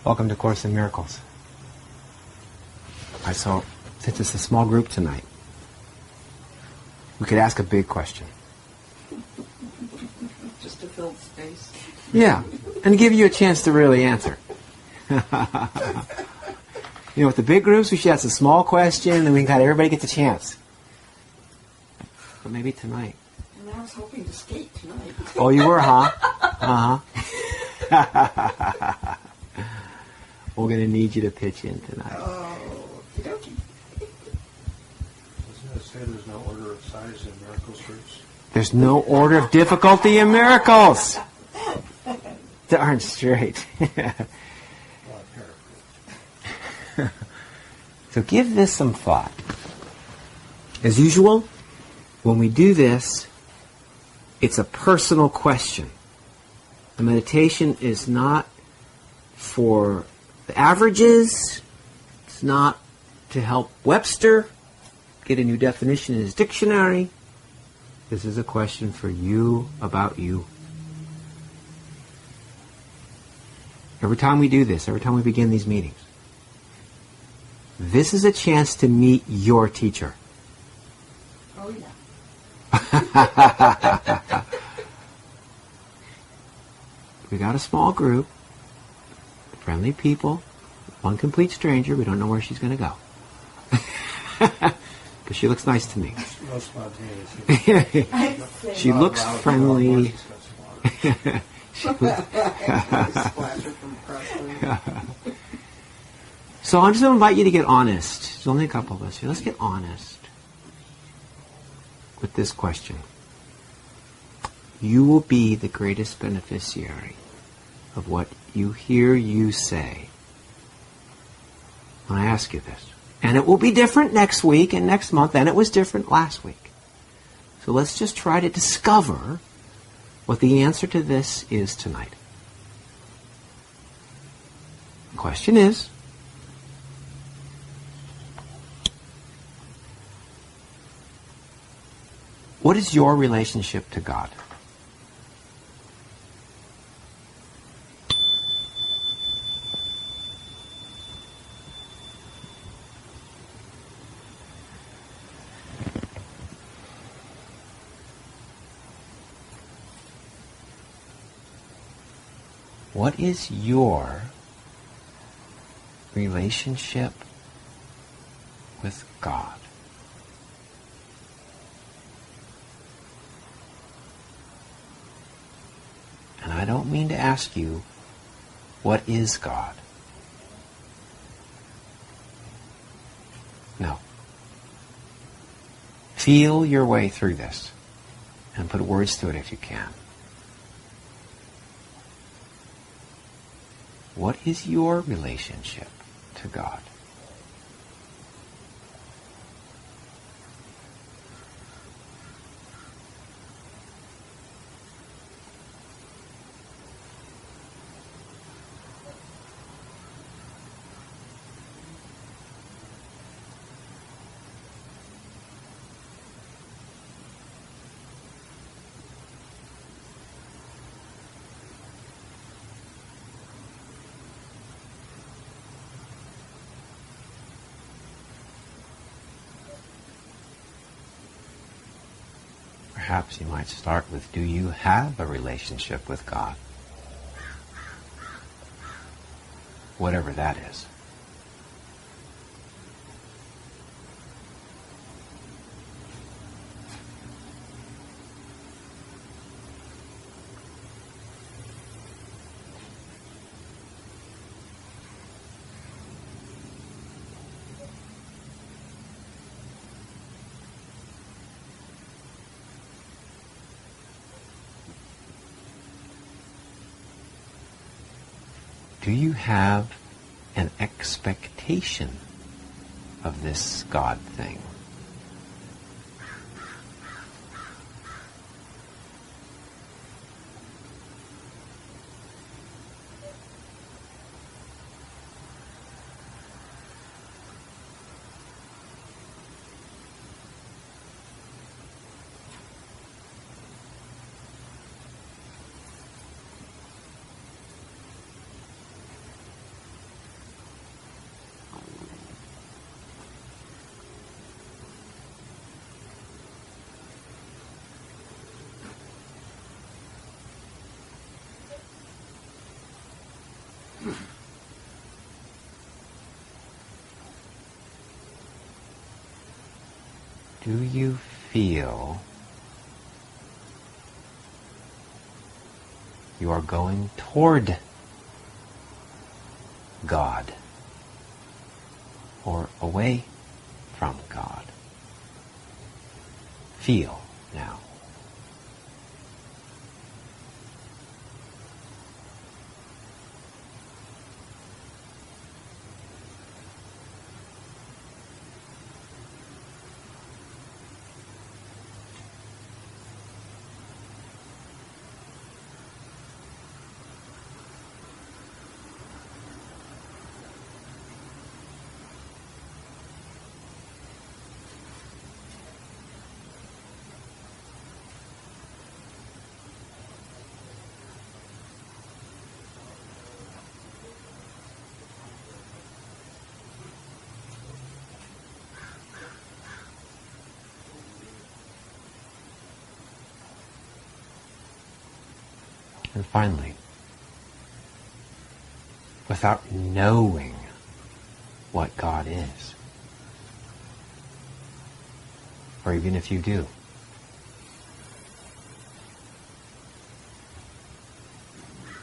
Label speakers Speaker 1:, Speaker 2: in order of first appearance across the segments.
Speaker 1: Welcome to Course in Miracles. So, since it's a small group tonight, we could ask a big question.
Speaker 2: Just to fill the space.
Speaker 1: Yeah, and give you a chance to really answer. With the big groups, we should ask a small question, and then everybody gets a chance. But maybe tonight.
Speaker 2: And I was hoping to skate tonight.
Speaker 1: Oh, you were, huh? We're going to need you to pitch in tonight.
Speaker 2: Oh, okie
Speaker 3: Doesn't it say there's no order of size in miracles groups?
Speaker 1: There's no order of difficulty in miracles. Darn straight. So give this some thought. As usual, when we do this, it's a personal question. The meditation is not for the averages. It's not to help Webster get a new definition in his dictionary. This is a question for you about you. Every time we do this, every time we begin these meetings, this is a chance to meet your teacher.
Speaker 2: Oh, yeah.
Speaker 1: We got a small group, friendly people, one complete stranger. We don't know where she's going to go. But she looks nice to me.
Speaker 3: No spontaneous.
Speaker 1: She looks friendly.
Speaker 2: Splatter from Presley.
Speaker 1: So I'm just going to invite you to get honest. There's only a couple of us here. Let's get honest with this question. You will be the greatest beneficiary of what you hear you say when I ask you this. And it will be different next week and next month, and it was different last week. So let's just try to discover what the answer to this is tonight. The question is, what is your relationship to God? What is your relationship with God? And I don't mean to ask you, what is God? No. Feel your way through this and put words to it if you can. What is your relationship to God? Perhaps you might start with, do you have a relationship with God? Whatever that is. Do you have an expectation of this God thing? Do you feel you are going toward God or away from God? Feel now. And finally, without knowing what God is, or even if you do,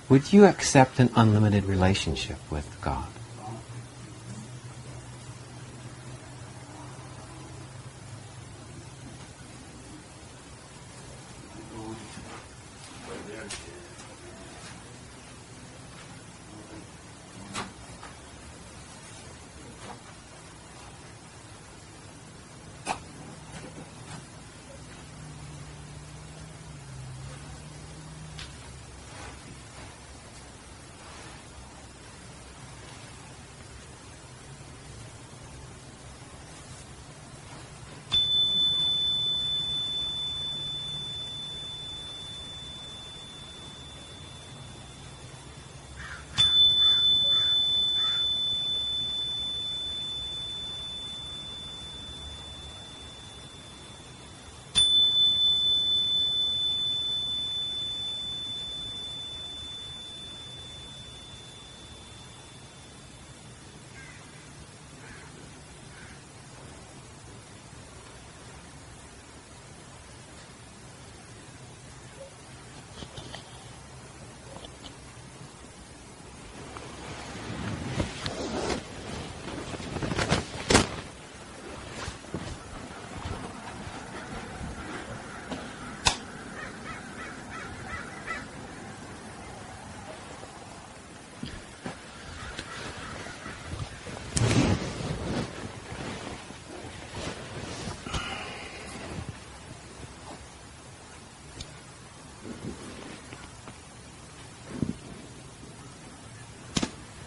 Speaker 1: would you accept an unlimited relationship with God?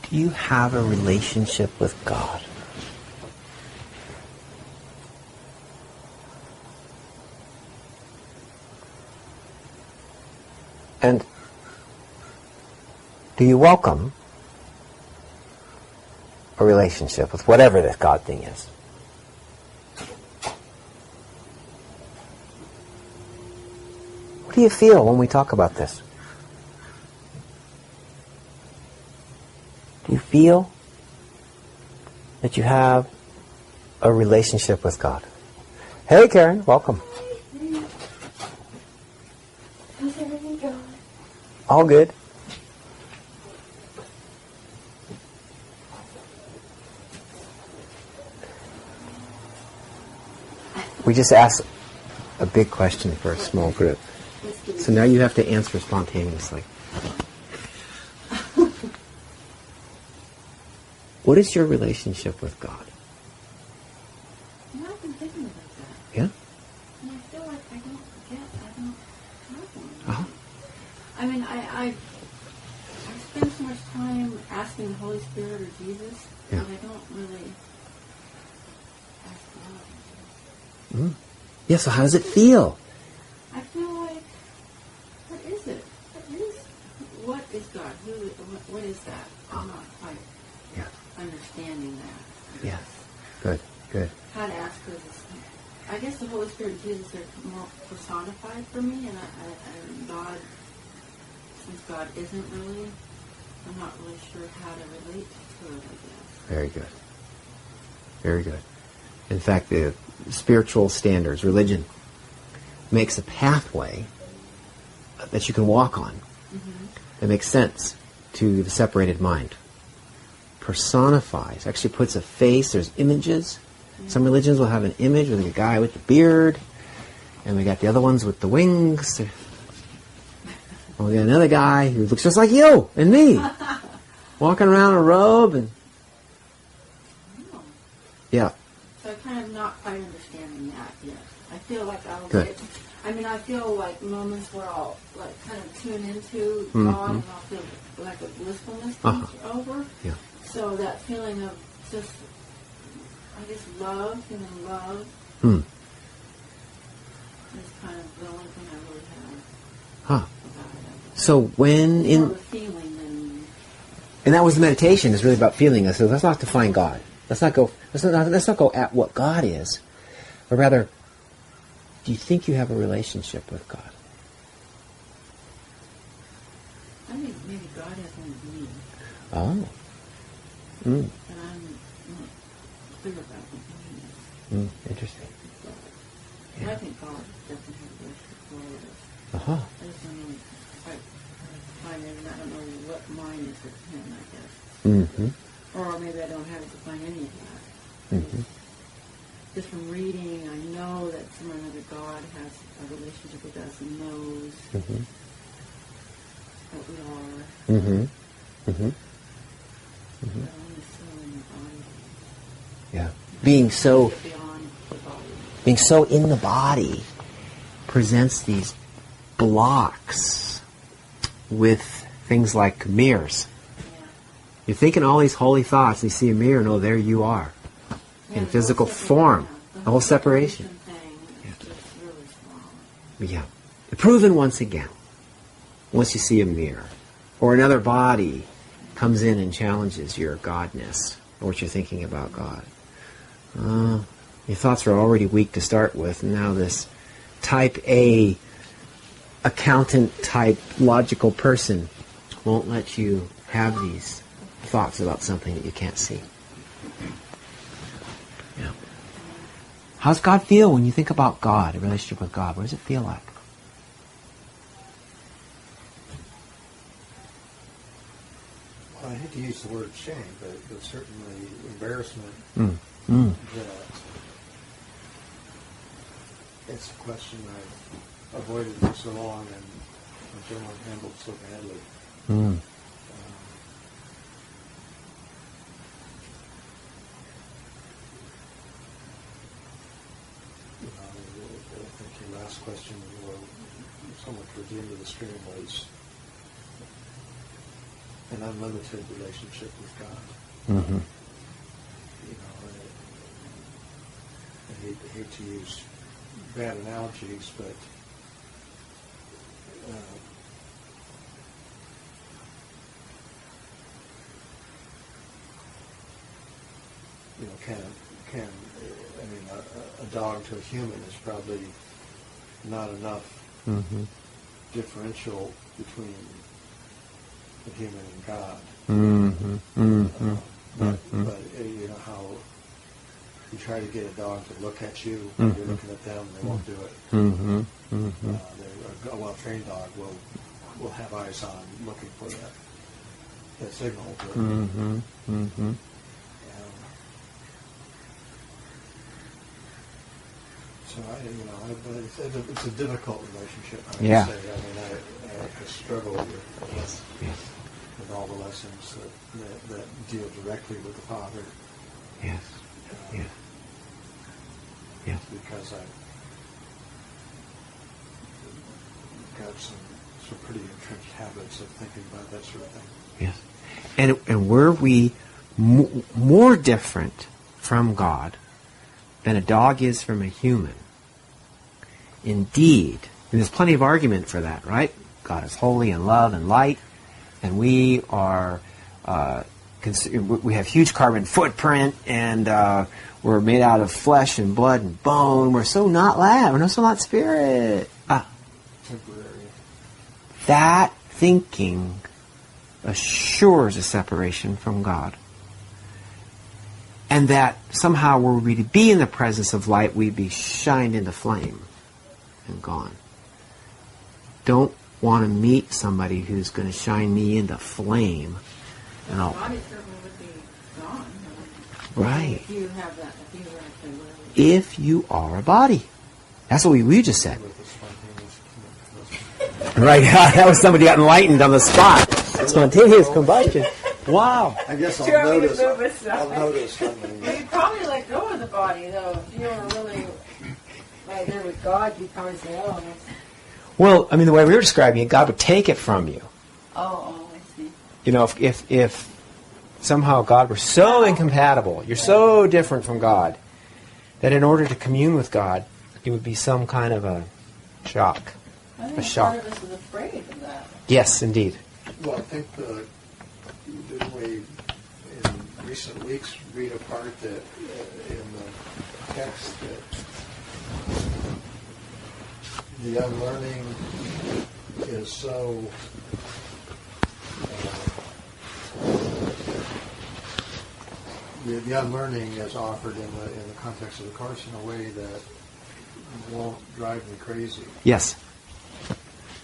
Speaker 1: Do you have a relationship with God? And do you welcome a relationship with whatever this God thing is? What do you feel when we talk about this? Do you feel that you have a relationship with God? Hey, Karen, welcome.
Speaker 4: How's everything going?
Speaker 1: All good. We just asked a big question for a small group. So now you have to answer spontaneously. What is your relationship with God?
Speaker 4: You know, I've been thinking about that.
Speaker 1: Yeah?
Speaker 4: And I feel like I don't have one.
Speaker 1: Uh-huh.
Speaker 4: I mean, I spend so much time asking the Holy Spirit or Jesus,
Speaker 1: Yeah.
Speaker 4: but I don't really ask God.
Speaker 1: Mm. Yeah, so how does it feel?
Speaker 4: I feel like, what is it? What is God? What is that? I'm not quite
Speaker 1: Yeah.
Speaker 4: understanding that.
Speaker 1: Yeah. Good, good.
Speaker 4: How to ask this. I guess the Holy Spirit and Jesus are more personified for me, and I God, since God isn't really I'm not really sure how to relate to it, I guess.
Speaker 1: Very good. Very good. In fact, the spiritual standards, religion, makes a pathway that you can walk on. That makes sense to the separated mind. Personifies, actually puts a face, there's images. Some religions will have an image with a guy with the beard, and we got the other ones with the wings. And we got another guy who looks just like you and me, walking around in a robe and...
Speaker 4: Oh.
Speaker 1: Yeah.
Speaker 4: So I'm kind of not quite understanding that yet. I feel like I'll
Speaker 1: Good.
Speaker 4: get... I mean, I feel like moments where I'll like kind of tune into God and I'll feel like a blissfulness comes over.
Speaker 1: Yeah.
Speaker 4: So that feeling of just, I guess, love, feeling love, is kind of the only thing I really have
Speaker 1: Huh.
Speaker 4: about it.
Speaker 1: So when
Speaker 4: It's more
Speaker 1: in...
Speaker 4: of a feeling than...
Speaker 1: And that was the meditation, is really about feeling. So let's not define God. Let's not go at what God is, but rather, do you think you have a relationship with God?
Speaker 4: I think maybe God has one of me,
Speaker 1: Oh.
Speaker 4: and I'm not clear about what he means.
Speaker 1: Interesting.
Speaker 4: I think God doesn't have a relationship with all of us.
Speaker 1: Uh-huh.
Speaker 4: I just don't know quite find it, and I don't know what mine is with him, I guess.
Speaker 1: Mm-hmm.
Speaker 4: Or maybe I don't have to find any of that.
Speaker 1: Mm-hmm.
Speaker 4: Just from reading, I know that some other God has a relationship with us and knows
Speaker 1: Mm-hmm.
Speaker 4: what we are.
Speaker 1: Mm-hmm. Mm-hmm.
Speaker 4: But only so in the body.
Speaker 1: Yeah. Being so
Speaker 4: Beyond the body.
Speaker 1: in the body presents these blocks with things like mirrors.
Speaker 4: Yeah.
Speaker 1: You're thinking all these holy thoughts, and you see a mirror, and oh, there you are. In physical form. The whole separation.
Speaker 4: Thing is just really strong.
Speaker 1: Yeah. Proven once again. Once you see a mirror. Or another body comes in and challenges your godness, or what you're thinking about God. Your thoughts are already weak to start with, and now this type A, accountant type logical person won't let you have these thoughts about something that you can't see. Yeah. How's God feel when you think about God, a relationship with God? What does it feel like?
Speaker 3: Well, I hate to use the word shame, but certainly embarrassment that it's a question I've avoided for so long and generally handled so badly. I think your last question, somewhat towards the end of the stream, was an unlimited relationship with God.
Speaker 1: Mm-hmm.
Speaker 3: You know, I hate to use bad analogies, but you know, I mean, a dog to a human is probably not enough differential between the human and God. But you know how you try to get a dog to look at you when you're looking at them, they won't do it. A well-trained dog will have eyes on, looking for that signal. So it's a difficult relationship. I would say. I mean, I struggle with all the lessons that deal directly with the Father.
Speaker 1: Yes.
Speaker 3: Because I've got some pretty entrenched habits of thinking about that sort of thing.
Speaker 1: Yes. And were we more different from God than a dog is from a human? Indeed. And there's plenty of argument for that, right? God is holy and love and light, and we are we have huge carbon footprint, and we're made out of flesh and blood and bone. We're so not lab. We're so not spirit.
Speaker 3: Temporary.
Speaker 1: That thinking assures a separation from God. And that somehow were we to be in the presence of light, we'd be shined into flame and gone. Don't want to meet somebody who's going to shine me into flame. And
Speaker 4: The body certainly would be gone.
Speaker 1: Right.
Speaker 4: If you have that, if you were actually living.
Speaker 1: If you are a body. That's what we just said.
Speaker 3: With the spontaneous
Speaker 1: Right. That was somebody got enlightened on the spot. Spontaneous combustion. Wow.
Speaker 3: I guess
Speaker 4: Do you want me to
Speaker 3: I'll
Speaker 4: move
Speaker 3: notice.
Speaker 4: aside?
Speaker 3: I'll notice.
Speaker 4: You'd probably let go of the body, though. If you were really right there with God, you'd probably say, oh, that's...
Speaker 1: Well, I mean, the way we were describing it, God would take it from you.
Speaker 4: Oh, I see.
Speaker 1: You know, if somehow God were so incompatible, you're so different from God, that in order to commune with God, it would be some kind of a shock.
Speaker 4: I
Speaker 1: A
Speaker 4: think
Speaker 1: shock.
Speaker 4: part of us is afraid of that.
Speaker 1: Yes, indeed.
Speaker 3: Well, I think didn't we in recent weeks read a part that in the text that the unlearning is so the unlearning is offered in the context of the Course in a way that won't drive me crazy.
Speaker 1: Yes.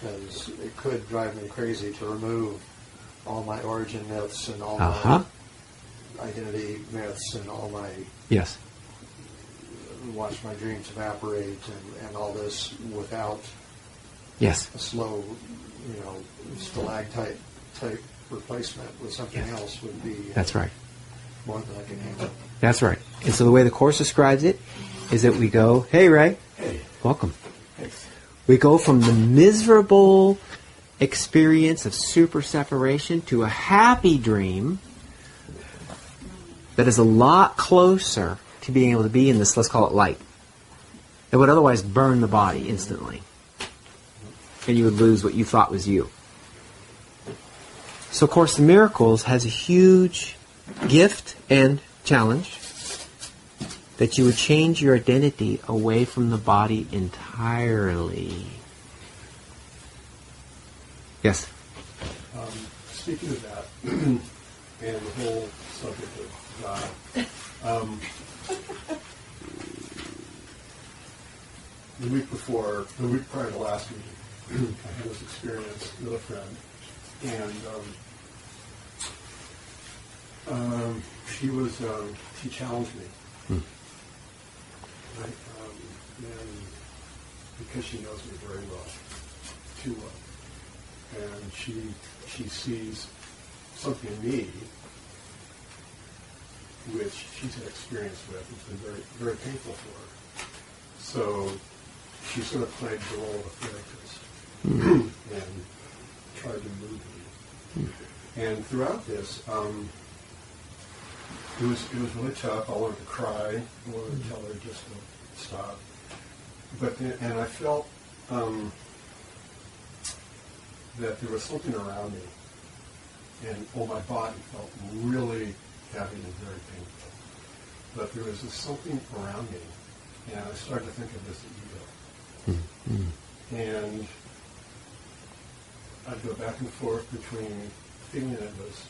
Speaker 3: Because it could drive me crazy to remove all my origin myths and all
Speaker 1: Uh-huh.
Speaker 3: my identity myths and all my
Speaker 1: Yes.
Speaker 3: watch my dreams evaporate and all this without
Speaker 1: Yes.
Speaker 3: a slow, stalactite type replacement with something
Speaker 1: Yes.
Speaker 3: else would be
Speaker 1: That's right.
Speaker 3: more than I can handle.
Speaker 1: That's right. And so the way the Course describes it is that we go, hey, Ray, welcome. We go from the miserable experience of super separation to a happy dream that is a lot closer to being able to be in this, let's call it light, that would otherwise burn the body instantly. And you would lose what you thought was you. So, of course, the Miracles has a huge gift and challenge that you would change your identity away from the body entirely. Yes?
Speaker 5: Speaking of that, and the whole subject of God, the week prior to last week, I had this experience with a friend, and she challenged me. Right? And because she knows me very well, too well. And she sees something in me which she's had experience with. It's been very, very painful for her. So she sort of played the role of a therapist and tried to move me. And throughout this, it was really tough. I wanted to cry. I wanted to tell her just to stop. And I felt that there was something around me, and my body felt really heavy and very painful. But there was just something around me, and I started to think of this as ego. And I'd go back and forth between feeling it was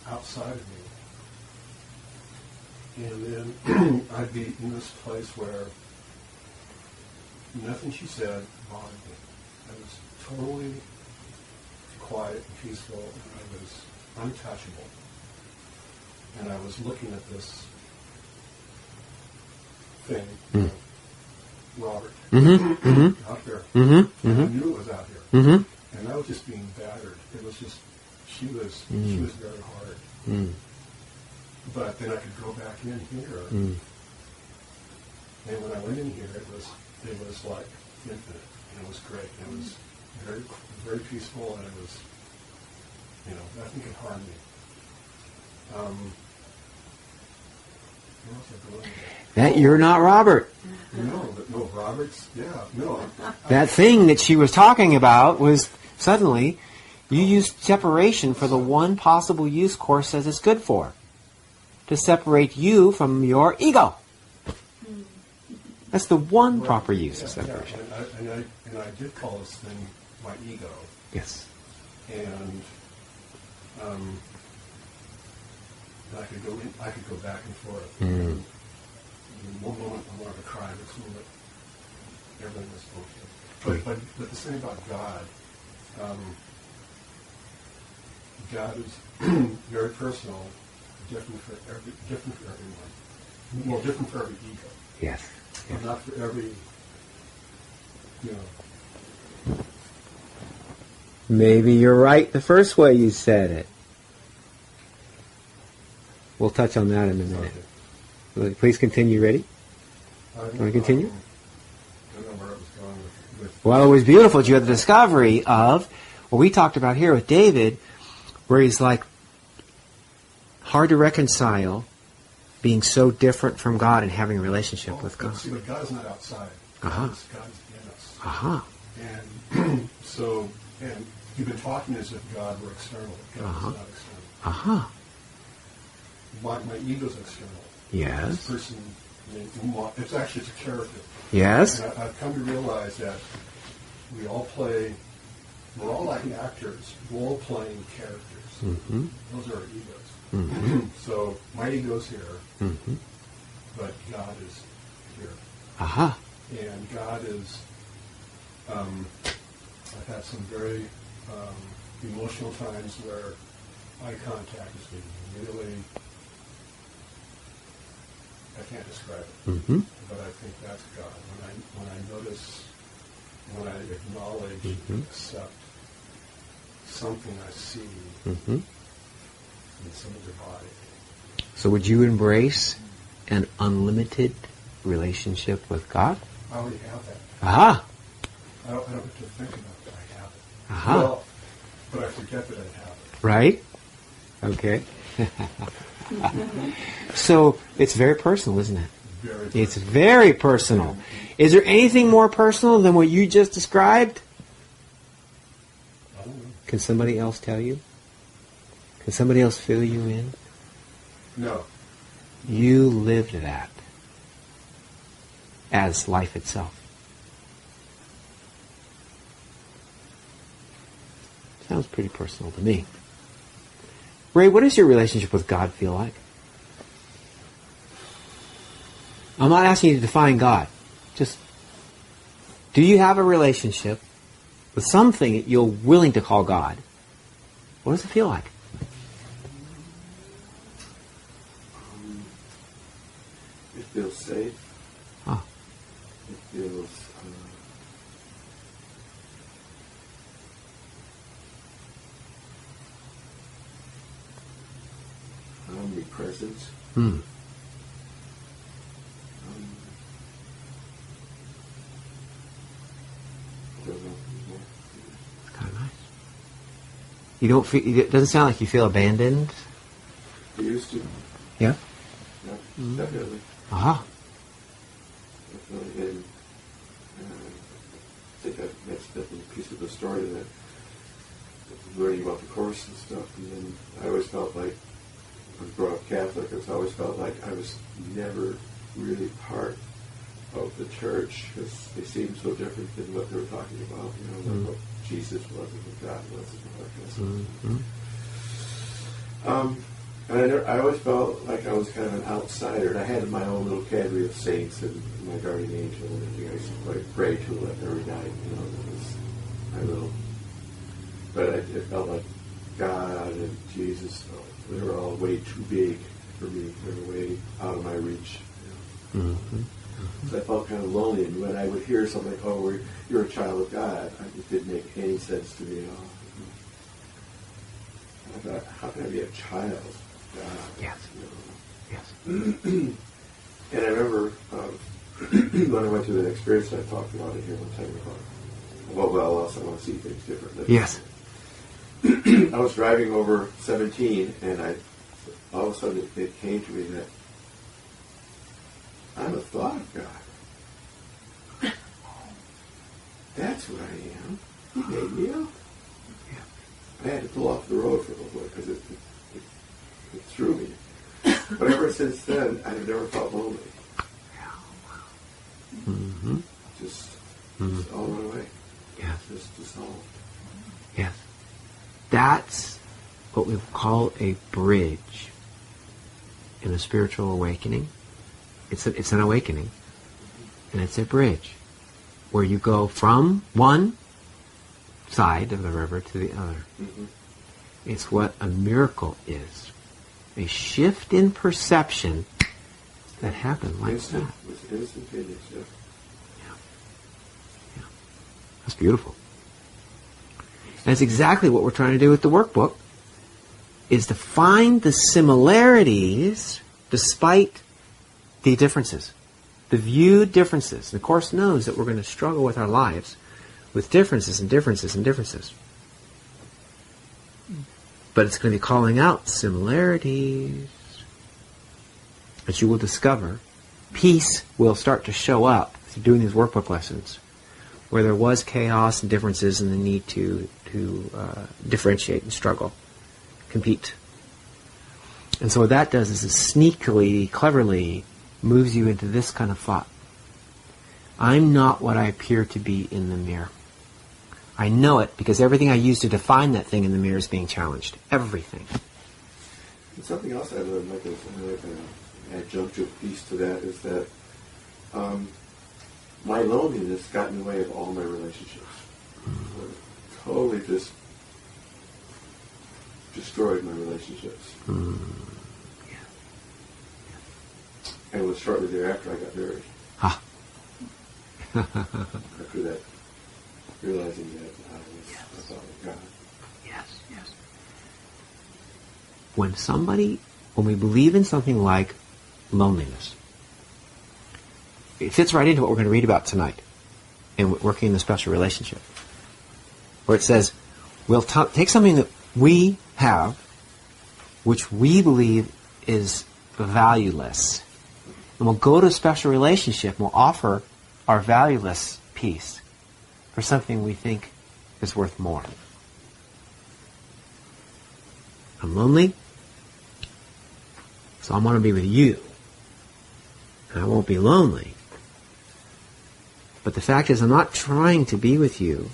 Speaker 5: outside of me, and then I'd be in this place where nothing she said bothered me. I was totally quiet and peaceful, and I was untouchable. And I was looking at this thing, Robert, out there. And I knew it was out here. And I was just being battered. It was just, she was very hard. But then I could go back in here. And when I went in here, it was like infinite. And it was great. And it was very, very peaceful, and it was, nothing could harm me. Where else I going with
Speaker 1: That you're not Robert.
Speaker 5: that? No, Robert's, no.
Speaker 1: That thing that she was talking about was suddenly you used separation for the one possible use Course says it's good for. To separate you from your ego. That's the one proper use of separation.
Speaker 5: And I did call this thing my ego.
Speaker 1: Yes.
Speaker 5: And And I could go back and forth.
Speaker 1: Mm.
Speaker 5: In one moment I wanted to cry, next moment everything was okay. But the thing about God, God is very personal, different for everyone. Well, different for every ego.
Speaker 1: Yes.
Speaker 5: But not for every, you know.
Speaker 1: Maybe you're right the first way you said it. We'll touch on that in a minute.
Speaker 5: Okay.
Speaker 1: Please continue. Ready? Want to continue?
Speaker 5: I don't know where I was going with
Speaker 1: Well, it was beautiful. You had the discovery of what we talked about here with David, where he's like, hard to reconcile being so different from God and having a relationship with God.
Speaker 5: See, but God is not outside.
Speaker 1: Uh-huh.
Speaker 5: God is in us.
Speaker 1: Uh-huh.
Speaker 5: And so, and you've been talking as if God were external. God
Speaker 1: Uh-huh.
Speaker 5: is not external.
Speaker 1: Uh-huh.
Speaker 5: My ego's external.
Speaker 1: Yes.
Speaker 5: This person, it's actually a character.
Speaker 1: Yes.
Speaker 5: And I've come to realize that we all play, we're all like actors, role-playing characters.
Speaker 1: Mm-hmm.
Speaker 5: Those are our egos.
Speaker 1: Mm-hmm.
Speaker 5: So my ego's here,
Speaker 1: Mm-hmm.
Speaker 5: but God is here.
Speaker 1: Uh-huh.
Speaker 5: And God is, I've had some very emotional times where eye contact has been really, I can't describe it,
Speaker 1: Mm-hmm.
Speaker 5: but I think that's God. When I notice, when I acknowledge,
Speaker 1: Mhm.
Speaker 5: accept something I see
Speaker 1: Mm-hmm.
Speaker 5: in somebody's body.
Speaker 1: So would you embrace an unlimited relationship with God?
Speaker 5: I already have that.
Speaker 1: Aha.
Speaker 5: I don't have to think about it. I have it.
Speaker 1: Aha.
Speaker 5: Well, but I forget that I have it.
Speaker 1: Right? Okay. So it's very personal, isn't it?
Speaker 5: Very
Speaker 1: It's very personal. Is there anything more personal than what you just described?
Speaker 5: I don't know.
Speaker 1: Can somebody else tell you? Can somebody else fill you in?
Speaker 5: No.
Speaker 1: You lived that as life itself. Sounds pretty personal to me. Ray, what does your relationship with God feel like? I'm not asking you to define God. Just, do you have a relationship with something that you're willing to call God? What does it feel like?
Speaker 6: It feels safe.
Speaker 1: Huh.
Speaker 6: It feels omnipresent.
Speaker 1: Hmm.
Speaker 6: I don't know more.
Speaker 1: It's kind of nice. You don't feel, it doesn't sound like you feel abandoned.
Speaker 6: I used to.
Speaker 1: Yeah?
Speaker 6: Yeah, definitely.
Speaker 1: Aha.
Speaker 6: Definitely. And I think that's definitely a piece of the story that learning about the Course and stuff. And then I always felt like, I was brought up Catholic, I always felt like I was never really part of the church because they seemed so different than what they were talking about, you know, like what Jesus was and what God was and all that kind of stuff.
Speaker 1: Mm-hmm.
Speaker 6: And I always felt like I was kind of an outsider, and I had my own little cadre of saints and my guardian angel and everything I used to pray to every night, you know, that was my little, but it felt like God and Jesus, they were all way too big for me. They were way out of my reach. You know?
Speaker 1: Mm-hmm.
Speaker 6: So I felt kind of lonely, and when I would hear something like, "Oh, you're a child of God," it didn't make any sense to me at all. I thought, how can I be a child of God?
Speaker 1: Yes.
Speaker 6: You know?
Speaker 1: Yes.
Speaker 6: And I remember when I went through that experience that I talked about it here one time about, well, else I want to see things differently.
Speaker 1: Yes.
Speaker 6: I was driving over 17, and all of a sudden it came to me that I'm a thought of God. That's what I am. He made me up. I had to pull off the road for a little bit because it threw me. But ever since then, I've never felt lonely.
Speaker 1: Mm-hmm.
Speaker 6: Just all went away.
Speaker 1: Yes.
Speaker 6: Just dissolved.
Speaker 1: Yes. That's what we call a bridge in a spiritual awakening. It's an awakening, and it's a bridge where you go from one side of the river to the other.
Speaker 6: Mm-hmm.
Speaker 1: It's what a miracle is. A shift in perception that happened like
Speaker 6: Instant.
Speaker 1: that.
Speaker 6: It's instantaneous, yeah.
Speaker 1: Yeah. That's beautiful. And that's exactly what we're trying to do with the workbook, is to find the similarities despite the differences. The viewed differences. The Course knows that we're going to struggle with our lives with differences and differences and differences. But it's going to be calling out similarities. As you will discover, peace will start to show up through doing these workbook lessons, where there was chaos and differences and the need to differentiate and struggle, compete. And so what that does is it sneakily, cleverly moves you into this kind of thought. I'm not what I appear to be in the mirror. I know it because everything I use to define that thing in the mirror is being challenged. Everything.
Speaker 6: And something else I learned, like an adjunctive piece to that, is that my loneliness got in the way of all my relationships. Totally just destroyed my relationships.
Speaker 1: Yeah.
Speaker 6: And it was shortly thereafter I got married.
Speaker 1: Ah.
Speaker 6: After that, realizing that I thought of God.
Speaker 1: Yes, yes. When we believe in something like loneliness, it fits right into what we're going to read about tonight in working in the special relationship, where it says, we'll take something that we have, which we believe is valueless, and we'll go to a special relationship and we'll offer our valueless piece for something we think is worth more. I'm lonely, so I want to be with you. And I won't be lonely. But the fact is, I'm not trying to be with you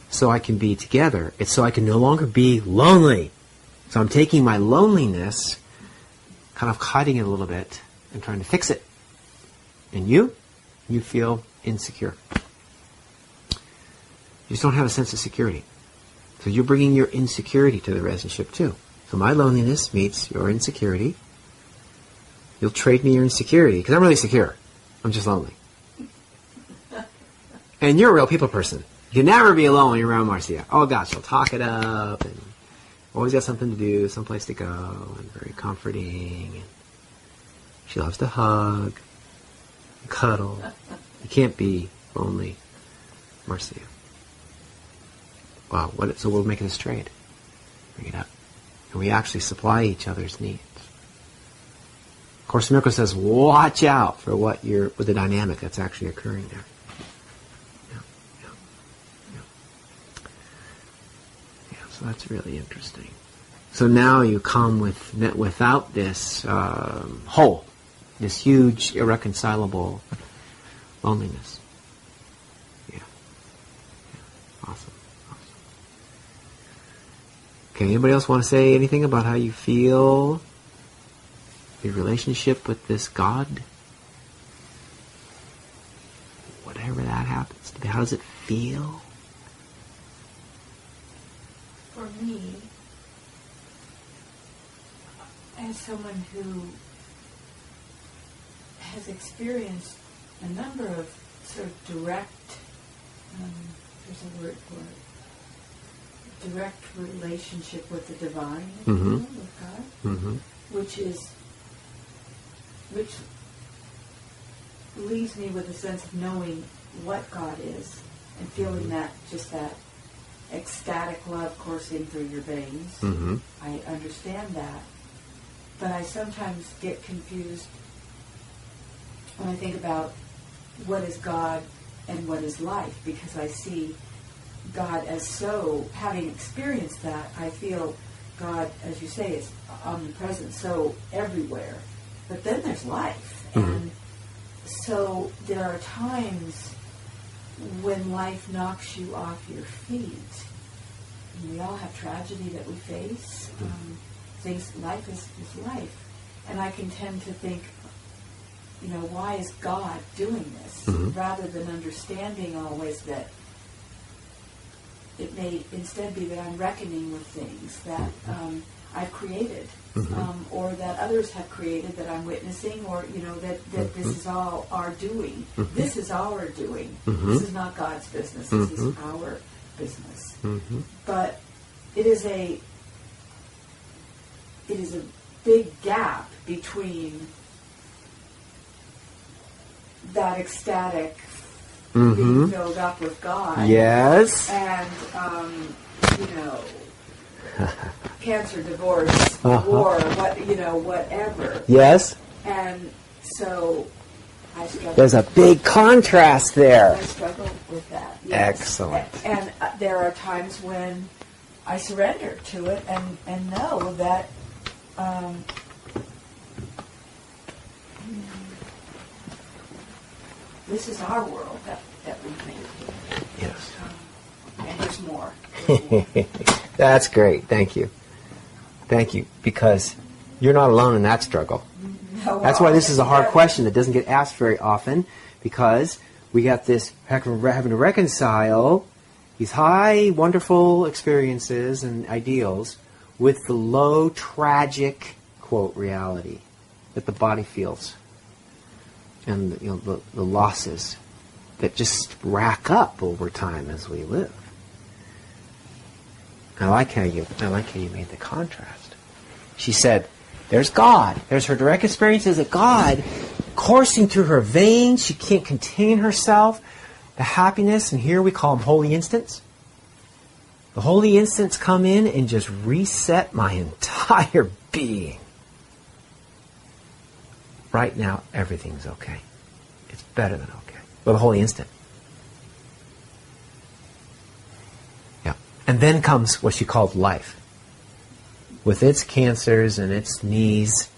Speaker 1: so I can be together. It's so I can no longer be lonely. So I'm taking my loneliness, kind of hiding it a little bit, and trying to fix it. And you feel insecure. You just don't have a sense of security. So you're bringing your insecurity to the relationship too. So my loneliness meets your insecurity. You'll trade me your insecurity, because I'm really secure. I'm just lonely. And you're a real people person. You can never be alone when you're around Marcia. Oh gosh, she'll talk it up, and always got something to do, someplace to go, and very comforting. And she loves to hug, and cuddle. You can't be lonely, Marcia. Wow, so we'll make this trade. Bring it up. And we actually supply each other's needs. Course in Miracles says, watch out for with the dynamic that's actually occurring there. Yeah, so that's really interesting. So now you come without this hole, this huge, irreconcilable loneliness. Yeah. Awesome. Okay, anybody else want to say anything about how you feel? Your relationship with this God? Whatever that happens to be, how does it feel?
Speaker 4: For me, as someone who has experienced a number of sort of direct, there's a word for it, direct relationship with the divine, with God, which leaves me with a sense of knowing what God is and feeling that ecstatic love coursing through your veins. I understand that. But I sometimes get confused when I think about what is God and what is life, because I see God as having experienced that, I feel God, as you say, is omnipresent, so everywhere. But then there's life. And so there are times when life knocks you off your feet we all have tragedy that we face. Life is life. And I can tend to think, why is God doing this? Rather than understanding always that it may instead be that I'm reckoning with things that I've created, or that others have created that I'm witnessing, or that this is all our doing. This is our doing. This is not God's business. This is our business. But it is a big gap between that ecstatic being filled up with God,
Speaker 1: Yes.
Speaker 4: and cancer, divorce, war, whatever.
Speaker 1: Yes.
Speaker 4: And so I struggle.
Speaker 1: There's a big contrast there.
Speaker 4: I struggle with that. Yes.
Speaker 1: Excellent.
Speaker 4: And there are times when I surrender to it and know that this is our world that we've made.
Speaker 1: Yes.
Speaker 4: And there's more.
Speaker 1: That's great. Thank you. Thank you. Because you're not alone in that struggle.
Speaker 4: No,
Speaker 1: That's why this is a hard question that doesn't get asked very often, because we got this having to reconcile these high, wonderful experiences and ideals with the low, tragic, quote, reality that the body feels. And the losses that just rack up over time as we live. I like how you made the contrast. She said, there's God. There's her direct experiences of God coursing through her veins. She can't contain herself. The happiness, and here we call them holy instants. The holy instants come in and just reset my entire being. Right now, everything's okay. It's better than okay. Well, the holy instant. Yeah. And then comes what she called life. With its cancers and its needs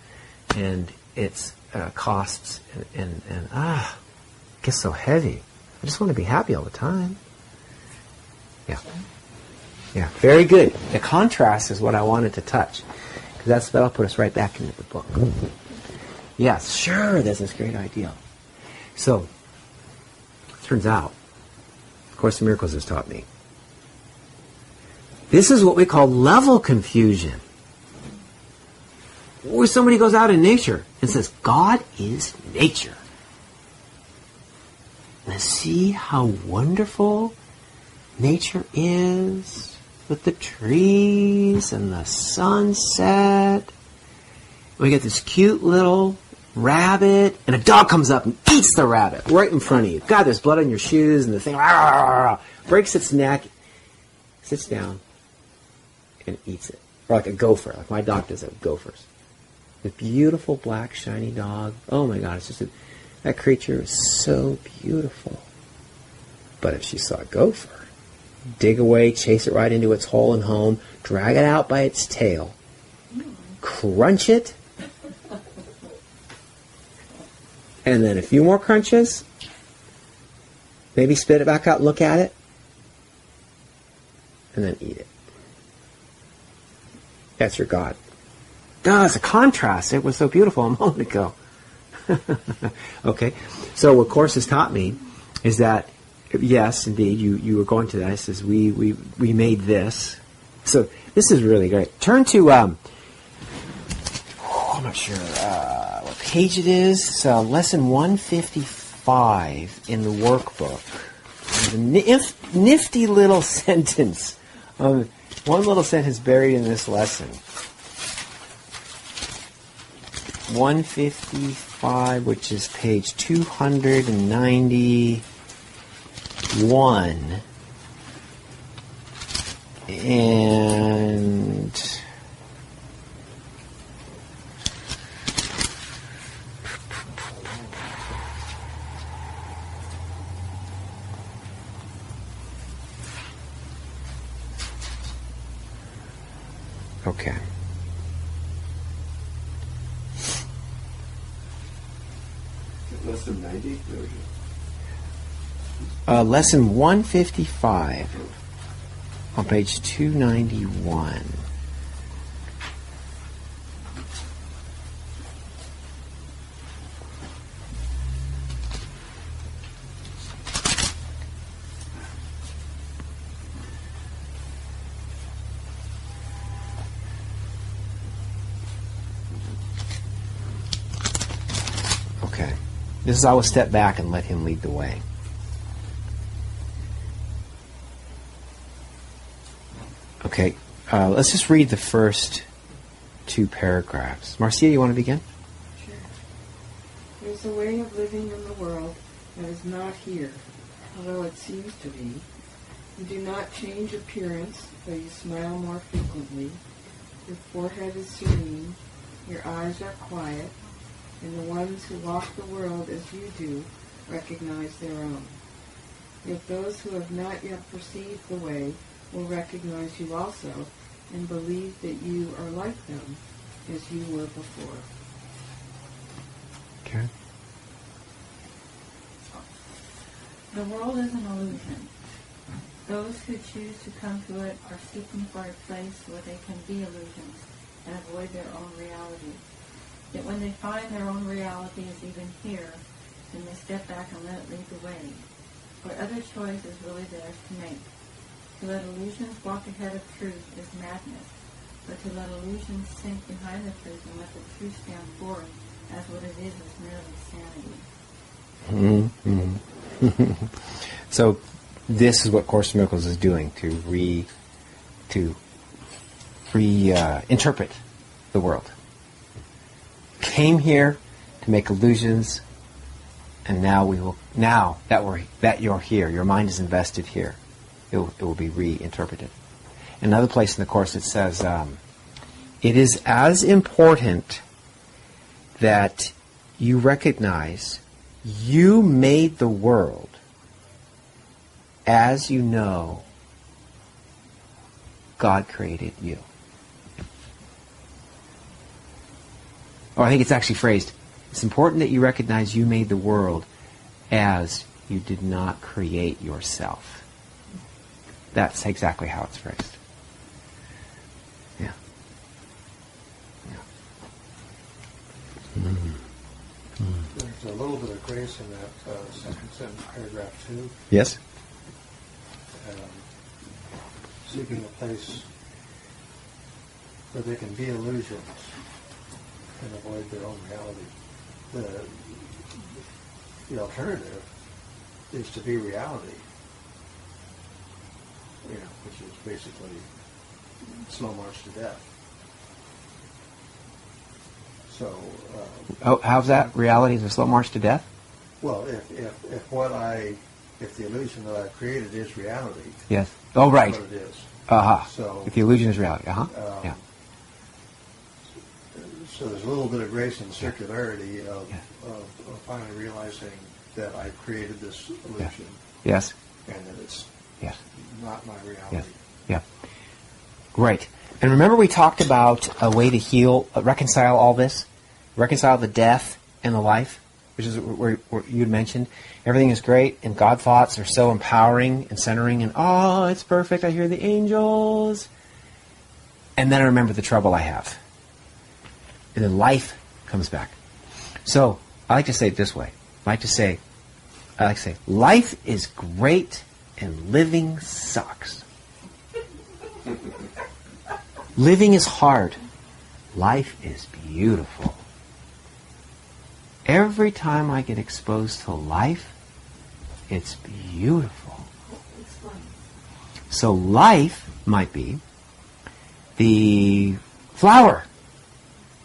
Speaker 1: and its costs and it gets so heavy. I just want to be happy all the time. Yeah. Yeah, very good. The contrast is what I wanted to touch. Because that'll put us right back into the book. Yes, sure, that's this great ideal. So, turns out, Course in Miracles has taught me, this is what we call level confusion. Where somebody goes out in nature and says, God is nature. And see how wonderful nature is with the trees and the sunset. We get this cute little rabbit, and a dog comes up and eats the rabbit right in front of you. God, there's blood on your shoes, and the thing breaks its neck, sits down, and eats it. Or like a gopher, like my dog does it with gophers. The beautiful black shiny dog. Oh my God, it's just that creature is so beautiful. But if she saw a gopher, dig away, chase it right into its hole and home, drag it out by its tail, crunch it, and then a few more crunches, maybe spit it back out, look at it, and then eat it. That's your God. It's a contrast. It was so beautiful a moment ago. Okay, so what Course has taught me is that, yes, indeed, you were going to that. It says, we made this. So this is really great. Turn to, I'm not sure what page it is. It's lesson 155 in the workbook. There's a nifty little sentence. One little sentence buried in this lesson. 155, which is page 291. And okay.
Speaker 6: Lesson 90?
Speaker 1: Lesson 155. on page 291. Okay. This is I will step back and let him lead the way. Okay, let's just read the first two paragraphs. Marcia, you want to begin?
Speaker 2: Sure. There's a way of living in the world that is not here, although it seems to be. You do not change appearance, though you smile more frequently. Your forehead is serene, your eyes are quiet, and the ones who walk the world as you do recognize their own. Yet those who have not yet perceived the way will recognize you also and believe that you are like them as you were before.
Speaker 1: Okay.
Speaker 4: The world is an illusion. Those who choose to come to it are seeking for a place where they can be illusions and avoid their own reality. Yet when they find their own reality is even here, then they step back and let it lead the way. For other choice is really theirs to make. To let illusions walk ahead of truth is madness, but to let illusions sink behind the truth and let the truth stand forth as what it is merely sanity.
Speaker 1: So this is what Course in Miracles is doing, to interpret the world. Came here to make illusions, and now that you're here, your mind is invested here. It will be reinterpreted. Another place in the Course it says, it is as important that you recognize you made the world as you know God created you. Or I think it's actually phrased, it's important that you recognize you made the world as you did not create yourself. That's exactly how it's phrased. Yeah.
Speaker 3: There's a little bit of grace in that second sentence, paragraph 2.
Speaker 1: Yes?
Speaker 3: Seeking a place where they can be illusions and avoid their own reality. The alternative is to be reality, which is basically slow march to death. So.
Speaker 1: How's that? Reality is a slow march to death?
Speaker 3: Well, if the illusion that I created is reality.
Speaker 1: Yes. Oh, right.
Speaker 3: That's what it is.
Speaker 1: So if the illusion is reality. Yeah.
Speaker 3: So there's a little bit of grace and circularity of finally realizing that I created this illusion.
Speaker 1: Yes.
Speaker 3: And that it's not my reality.
Speaker 1: Yes. Yeah. Great. And remember we talked about a way to heal, reconcile all this? Reconcile the death and the life, which is where you had mentioned. Everything is great, and God thoughts are so empowering and centering, and it's perfect, I hear the angels. And then I remember the trouble I have. And then life comes back. So, I like to say it this way. I like to say, life is great and living sucks. Living is hard. Life is beautiful. Every time I get exposed to life, it's beautiful. So life might be the flower.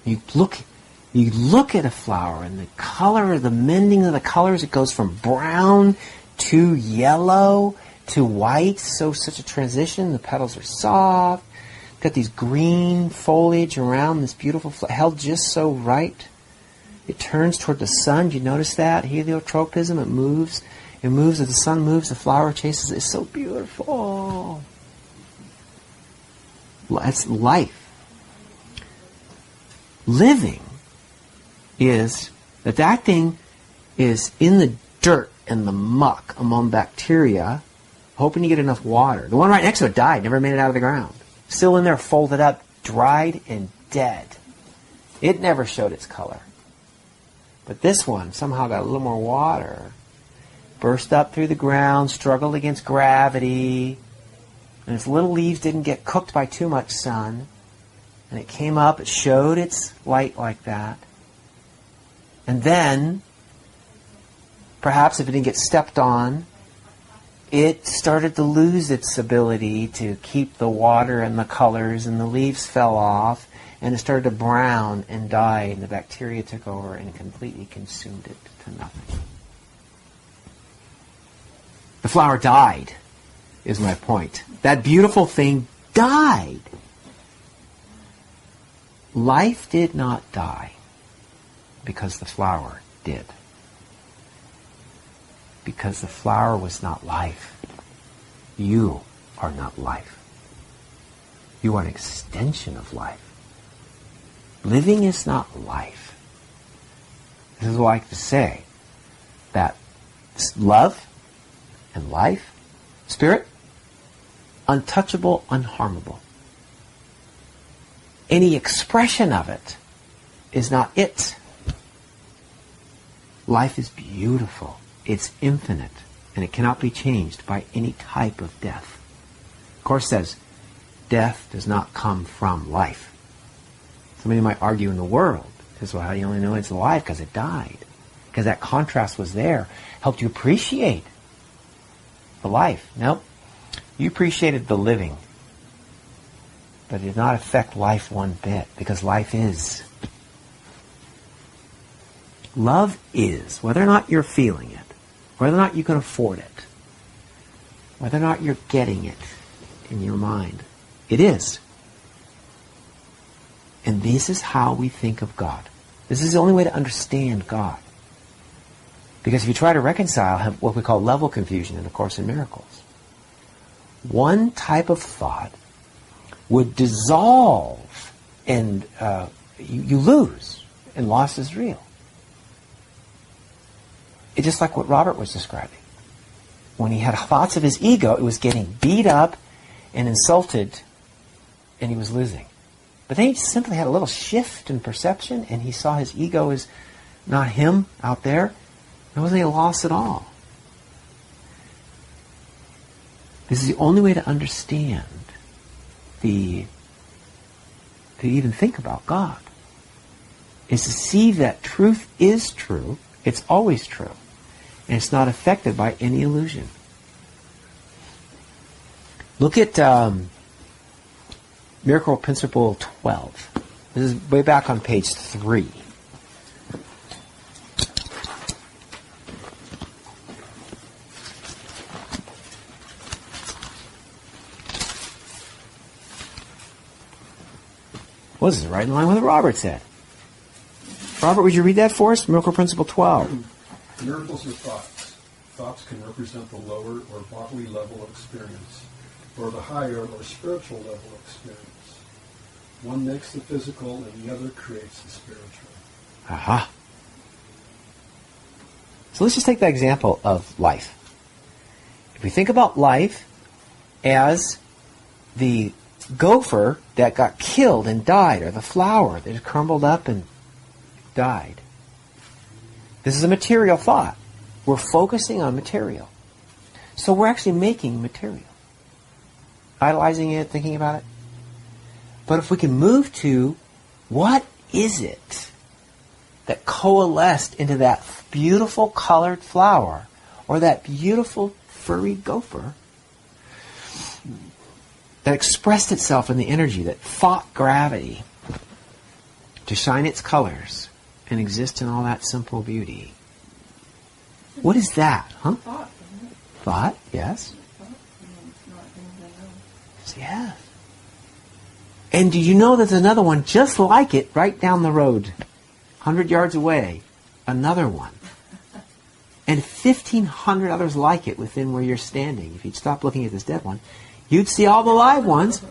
Speaker 1: You look at a flower and the color, the mending of the colors, it goes from brown to yellow to white. Such a transition. The petals are soft. Got these green foliage around this beautiful flower, held just so right. It turns toward the sun. Do you notice that? Heliotropism, it moves. It moves as the sun moves, the flower chases it. It's so beautiful. That's life. Living is that thing is in the dirt and the muck among bacteria hoping to get enough water. The one right next to it died, never made it out of the ground. Still in there, folded up, dried and dead. It never showed its color. But this one somehow got a little more water, burst up through the ground, struggled against gravity, and its little leaves didn't get cooked by too much sun. And it came up, it showed its light like that. And then, perhaps if it didn't get stepped on, it started to lose its ability to keep the water and the colors, and the leaves fell off, and it started to brown and die, and the bacteria took over and completely consumed it to nothing. The flower died, is my point. That beautiful thing died. Life did not die because the flower did. Because the flower was not life. You are not life. You are an extension of life. Living is not life. This is what I like to say, that love and life, spirit, untouchable, unharmable. Any expression of it is not it. Life is beautiful. It's infinite. And it cannot be changed by any type of death. The Course says, death does not come from life. Somebody might argue in the world, says, well, how do you only know it's alive? Because it died. Because that contrast was there. Helped you appreciate the life. Nope. You appreciated the living. But it did not affect life one bit, because life is. Love is, whether or not you're feeling it, whether or not you can afford it, whether or not you're getting it in your mind, it is. And this is how we think of God. This is the only way to understand God. Because if you try to reconcile, have what we call level confusion in A Course in Miracles. One type of thought would dissolve, and you lose, and loss is real. It's just like what Robert was describing. When he had thoughts of his ego, it was getting beat up and insulted, and he was losing. But then he simply had a little shift in perception, and he saw his ego as not him out there. There wasn't any loss at all. This is the only way to understand to even think about God, is to see that truth is true, it's always true, and it's not affected by any illusion. Look at Miracle Principle 12. This is way back on page 3. Well, this is right in line with what Robert said. Robert, would you read that for us? Miracle Principle 12.
Speaker 5: Miracles are thoughts. Thoughts can represent the lower or bodily level of experience, or the higher or spiritual level of experience. One makes the physical and the other creates the spiritual.
Speaker 1: Aha. So let's just take that example of life. If we think about life as the gopher that got killed and died, or the flower that had crumbled up and died. This is a material thought. We're focusing on material. So we're actually making material. Idolizing it, thinking about it. But if we can move to, what is it that coalesced into that beautiful colored flower, or that beautiful furry gopher, that expressed itself in the energy that fought gravity to shine its colors and exist in all that simple beauty? What is that, huh?
Speaker 2: Thought, isn't it?
Speaker 1: Thought, yes.
Speaker 2: Thought, it's not anything else.
Speaker 1: Yes. And do you know there's another one just like it right down the road, 100 yards away? Another one. And 1,500 others like it within where you're standing. If you'd stop looking at this dead one, you'd see all the live ones,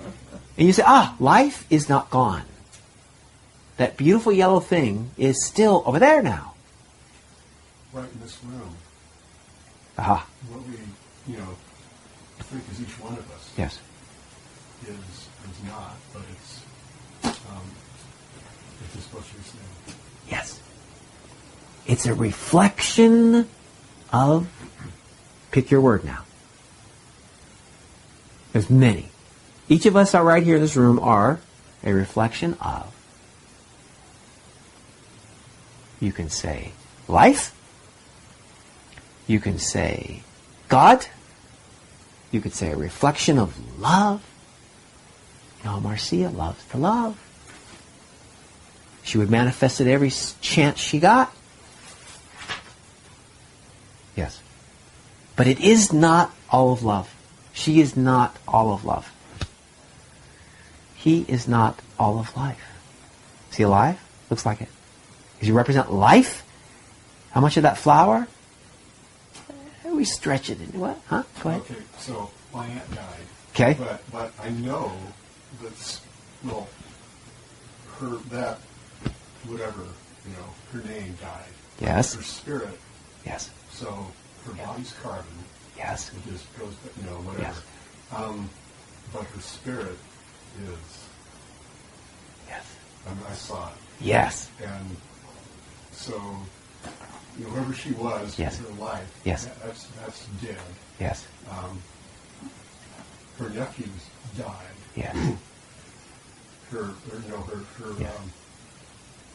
Speaker 1: and you say, life is not gone. That beautiful yellow thing is still over there now.
Speaker 5: Right in this room.
Speaker 1: Aha.
Speaker 5: What we, think is each one of us
Speaker 1: Yes.
Speaker 5: is not, but it's supposed to be seen.
Speaker 1: Yes. It's a reflection of, pick your word now. There's many. Each of us are right here in this room are a reflection of. You can say life. You can say God. You could say a reflection of love. You know, Marcia loves to love. She would manifest it every chance she got. Yes. But it is not all of love. She is not all of love. He is not all of life. Is he alive? Looks like it. Does he represent life? How much of that flower? We stretch it. What? Huh? Go ahead.
Speaker 5: Okay, so my aunt died.
Speaker 1: Okay.
Speaker 5: But I know that, well, that, whatever, her name died.
Speaker 1: Yes.
Speaker 5: Her spirit.
Speaker 1: Yes.
Speaker 5: So her body's carbon.
Speaker 1: Yes.
Speaker 5: It just goes, whatever.
Speaker 1: Yes.
Speaker 5: But her spirit is.
Speaker 1: Yes.
Speaker 5: I saw it.
Speaker 1: Yes.
Speaker 5: And so, whoever she was
Speaker 1: Yes.
Speaker 5: in her life,
Speaker 1: Yes.
Speaker 5: that's dead.
Speaker 1: Yes.
Speaker 5: Her nephews died.
Speaker 1: Yes.
Speaker 5: Her
Speaker 1: Yeah.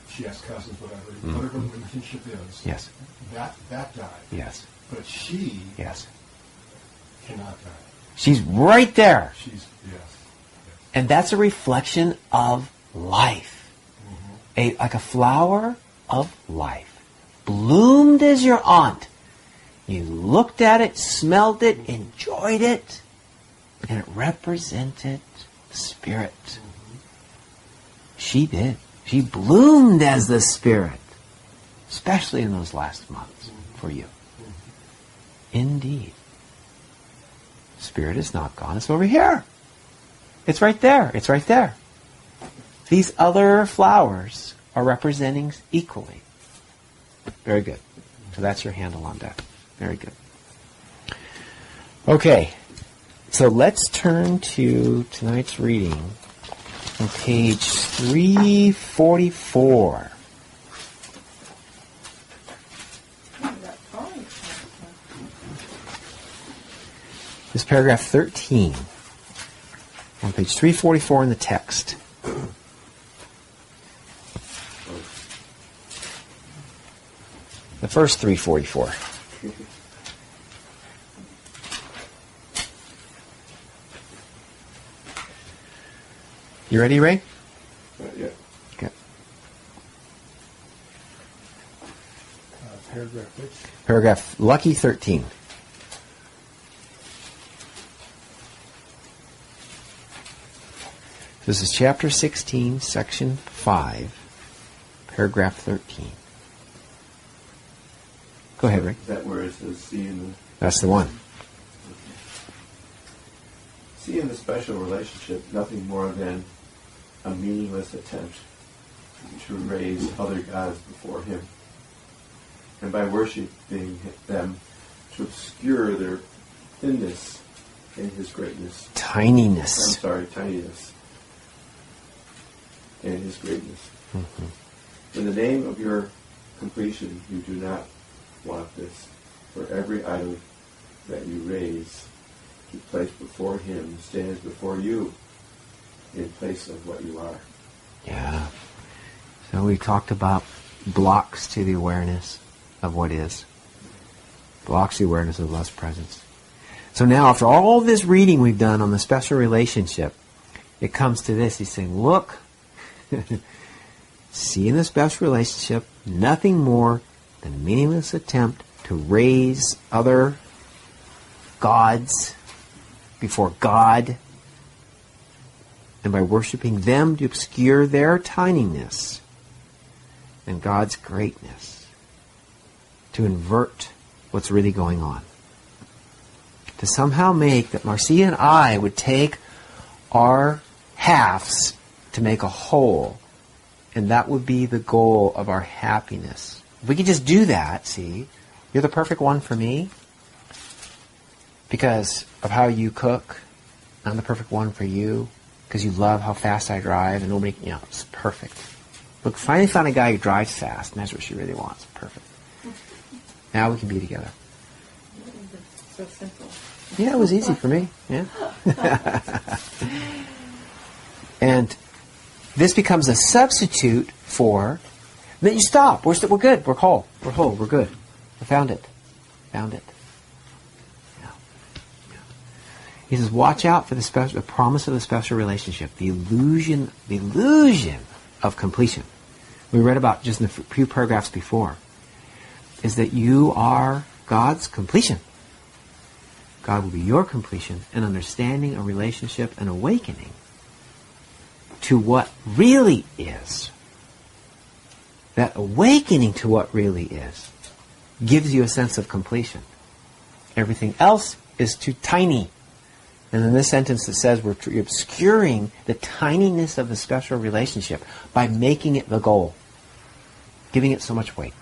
Speaker 5: She has cousins, whatever the relationship is.
Speaker 1: Yes.
Speaker 5: That died.
Speaker 1: Yes.
Speaker 5: But she
Speaker 1: Yes.
Speaker 5: cannot die.
Speaker 1: She's right there.
Speaker 5: She's, yes.
Speaker 1: And that's a reflection of life.
Speaker 5: Mm-hmm.
Speaker 1: Like a flower of life. Bloomed as your aunt. You looked at it, smelled it, enjoyed it, and it represented Spirit.
Speaker 5: Mm-hmm.
Speaker 1: She did. She bloomed as the Spirit, especially in those last months for you. Indeed. Spirit is not gone. It's over here. It's right there. It's right there. These other flowers are representing equally. Very good. So that's your handle on that. Very good. Okay. So let's turn to tonight's reading on page 344. This is paragraph 13 on page 344 in the text. The first 344. You ready, Ray?
Speaker 6: Yeah.
Speaker 1: Okay.
Speaker 3: Paragraph which?
Speaker 1: Paragraph Lucky 13. This is chapter 16, section 5, paragraph 13. Go ahead, Ray.
Speaker 6: Is that where it says see in the...
Speaker 1: That's the one.
Speaker 6: See in the special relationship nothing more than a meaningless attempt to raise other gods before him, and by worshiping them to obscure their thinness in his greatness.
Speaker 1: Tininess.
Speaker 6: Tininess and his greatness.
Speaker 1: Mm-hmm.
Speaker 6: In the name of your completion, you do not want this, for every idol that you raise to place before him stands before you in place of what you are.
Speaker 1: Yeah. So we talked about blocks to the awareness of what is. Blocks the awareness of love's presence. So now, after all this reading we've done on the special relationship, it comes to this. He's saying, look, see in the special relationship nothing more than a meaningless attempt to raise other gods before God, and by worshiping them to obscure their tininess and God's greatness, to invert what's really going on. To somehow make that Marcia and I would take our halves to make a whole, and that would be the goal of our happiness. If we could just do that, see, you're the perfect one for me. because of how you cook. I'm the perfect one for you because you love how fast I drive and nobody, it's perfect. Look, finally found a guy who drives fast and that's what she really wants. Perfect. Now we can be together.
Speaker 2: So simple.
Speaker 1: Yeah, it was easy for me. Yeah. And this becomes a substitute for, then you stop. We're good. We're whole. We're whole. We're good. We found it. Found it. Yeah. Yeah. He says, watch out for the promise of the special relationship, the illusion of completion. We read about just in the few paragraphs before, is that you are God's completion. God will be your completion and understanding a relationship and awakening to what really is. That awakening to what really is gives you a sense of completion. Everything else is too tiny. And in this sentence it says we're obscuring the tininess of the special relationship by making it the goal, giving it so much weight.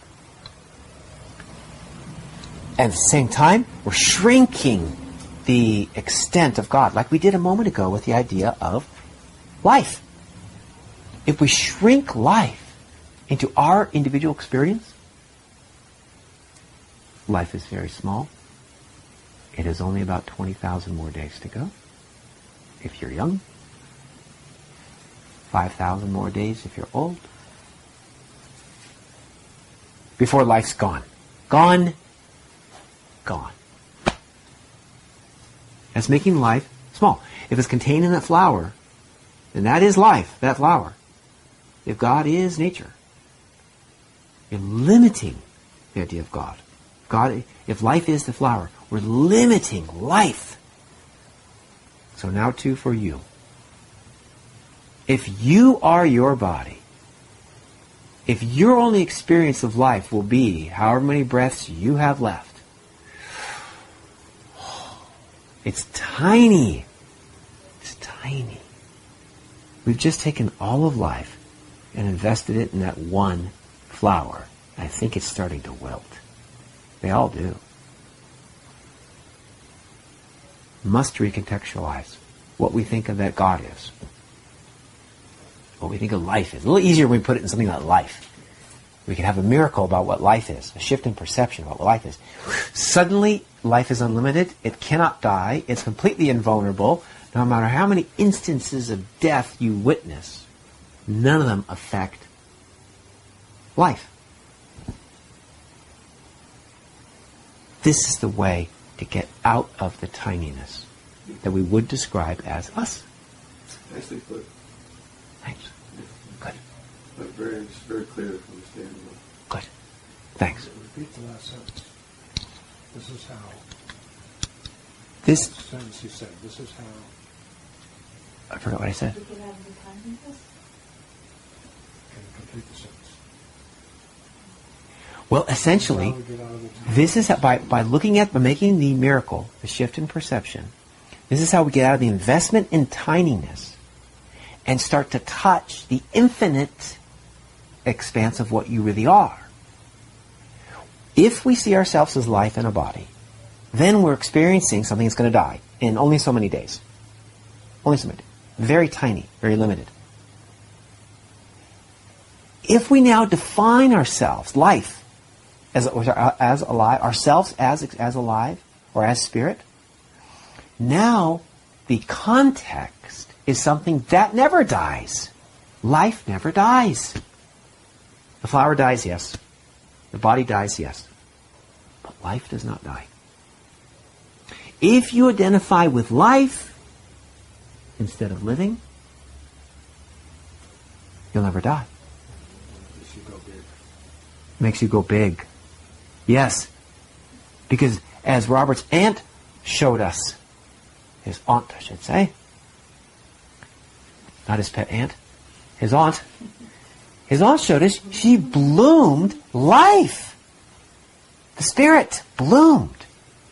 Speaker 1: At the same time, we're shrinking the extent of God, like we did a moment ago with the idea of life. If we shrink life into our individual experience, life is very small. It is only about 20,000 more days to go if you're young. 5,000 more days if you're old. Before life's gone. Gone. Gone. That's making life small. If it's contained in that flower, then that is life, that flower. If God is nature, you're limiting the idea of God. If life is the flower, we're limiting life. So now too for you. If you are your body, if your only experience of life will be however many breaths you have left, it's tiny. It's tiny. We've just taken all of life and invested it in that one flower. I think it's starting to wilt. They all do. Must recontextualize what we think of that God is. What we think of life is. A little easier when we put it in something like life. We can have a miracle about what life is, a shift in perception about what life is. Suddenly, life is unlimited. It cannot die. It's completely invulnerable. No matter how many instances of death you witness, none of them affect life. This is the way to get out of the tininess that we would describe as us.
Speaker 6: Nicely put.
Speaker 1: Thanks. Good.
Speaker 6: But very clear to understand.
Speaker 1: Good. Thanks.
Speaker 3: Repeat the last sentence. This is how.
Speaker 1: This
Speaker 3: Sentence you said. This is how.
Speaker 1: I forgot what I said.
Speaker 4: We could have the tininess.
Speaker 3: Can you complete the sentence?
Speaker 1: Well, essentially, this is how, by looking at, by making the miracle, the shift in perception, this is how we get out of the investment in tininess and start to touch the infinite expanse of what you really are. If we see ourselves as life in a body, then we're experiencing something that's going to die in only so many days. Only so many days. Very tiny, very limited. If we now define ourselves, life, as alive, ourselves as alive or as spirit, now the context is something that never dies. Life never dies. The flower dies, yes. The body dies, yes. But life does not die. If you identify with life instead of living, you'll never die. Makes you go big. Yes. Because as Robert's aunt showed us, his aunt, I should say, not his pet aunt, his aunt showed us she bloomed life. The spirit bloomed.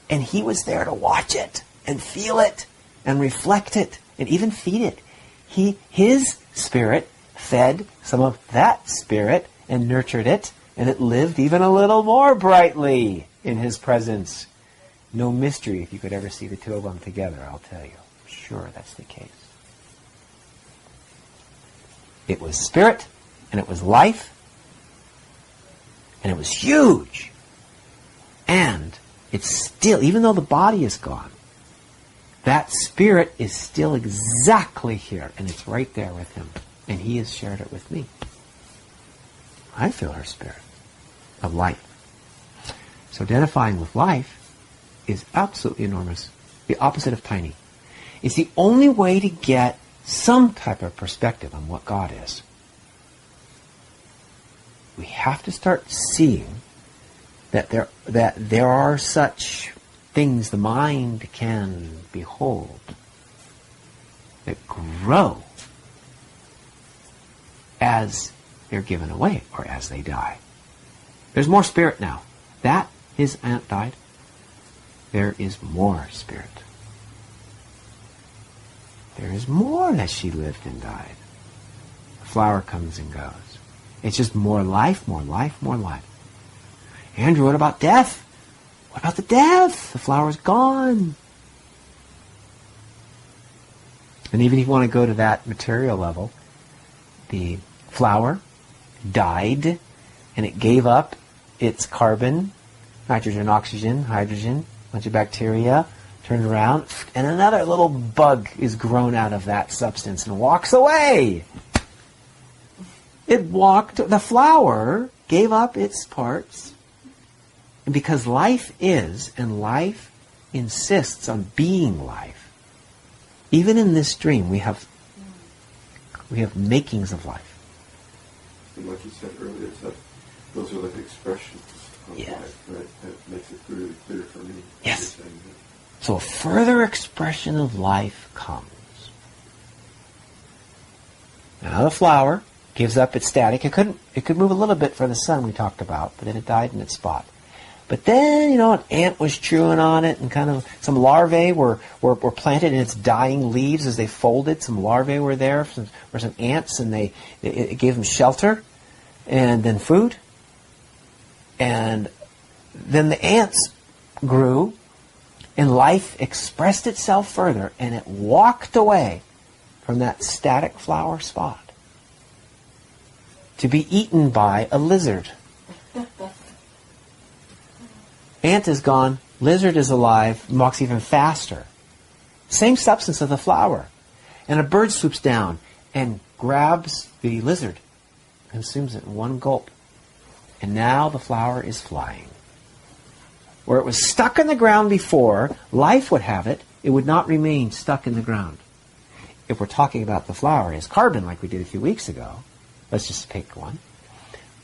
Speaker 1: And he was there to watch it and feel it and reflect it and even feed it. His spirit fed some of that spirit and nurtured it, and it lived even a little more brightly in his presence. No mystery if you could ever see the two of them together, I'll tell you. I'm sure that's the case. It was spirit, and it was life, and it was huge. And it's still, even though the body is gone, that spirit is still exactly here, and it's right there with him. And he has shared it with me. I feel her spirit of life. So identifying with life is absolutely enormous. The opposite of tiny. It's the only way to get some type of perspective on what God is. We have to start seeing that there are such things the mind can behold that grow as they're given away or as they die. There's more spirit now. That his aunt died. There is more spirit. There is more that she lived and died. The flower comes and goes. It's just more life, more life, more life. Andrew, what about death? What about the death? The flower's gone. And even if you want to go to that material level, the flower died and it gave up its carbon, nitrogen, oxygen, hydrogen, bunch of bacteria, turned around, and another little bug is grown out of that substance and walks away. The flower gave up its parts, and because life is, and life insists on being life, even in this dream we have makings of life.
Speaker 6: And like you said earlier, that those are like expressions of life, right? That makes it really clear for me.
Speaker 1: Yes. So a further expression of life comes. Now the flower gives up its static. It could move a little bit for the sun we talked about, but then it died in its spot. But then, an ant was chewing on it, and kind of some larvae were planted in its dying leaves as they folded. Some larvae were there, were some ants, and it gave them shelter, and then food. And then the ants grew, and life expressed itself further, and it walked away from that static flower spot to be eaten by a lizard. Ant is gone, lizard is alive, walks even faster. Same substance of the flower. And a bird swoops down and grabs the lizard, consumes it in one gulp. And now the flower is flying. Where it was stuck in the ground before, life would have it, it would not remain stuck in the ground. If we're talking about the flower as carbon, like we did a few weeks ago, let's just pick one.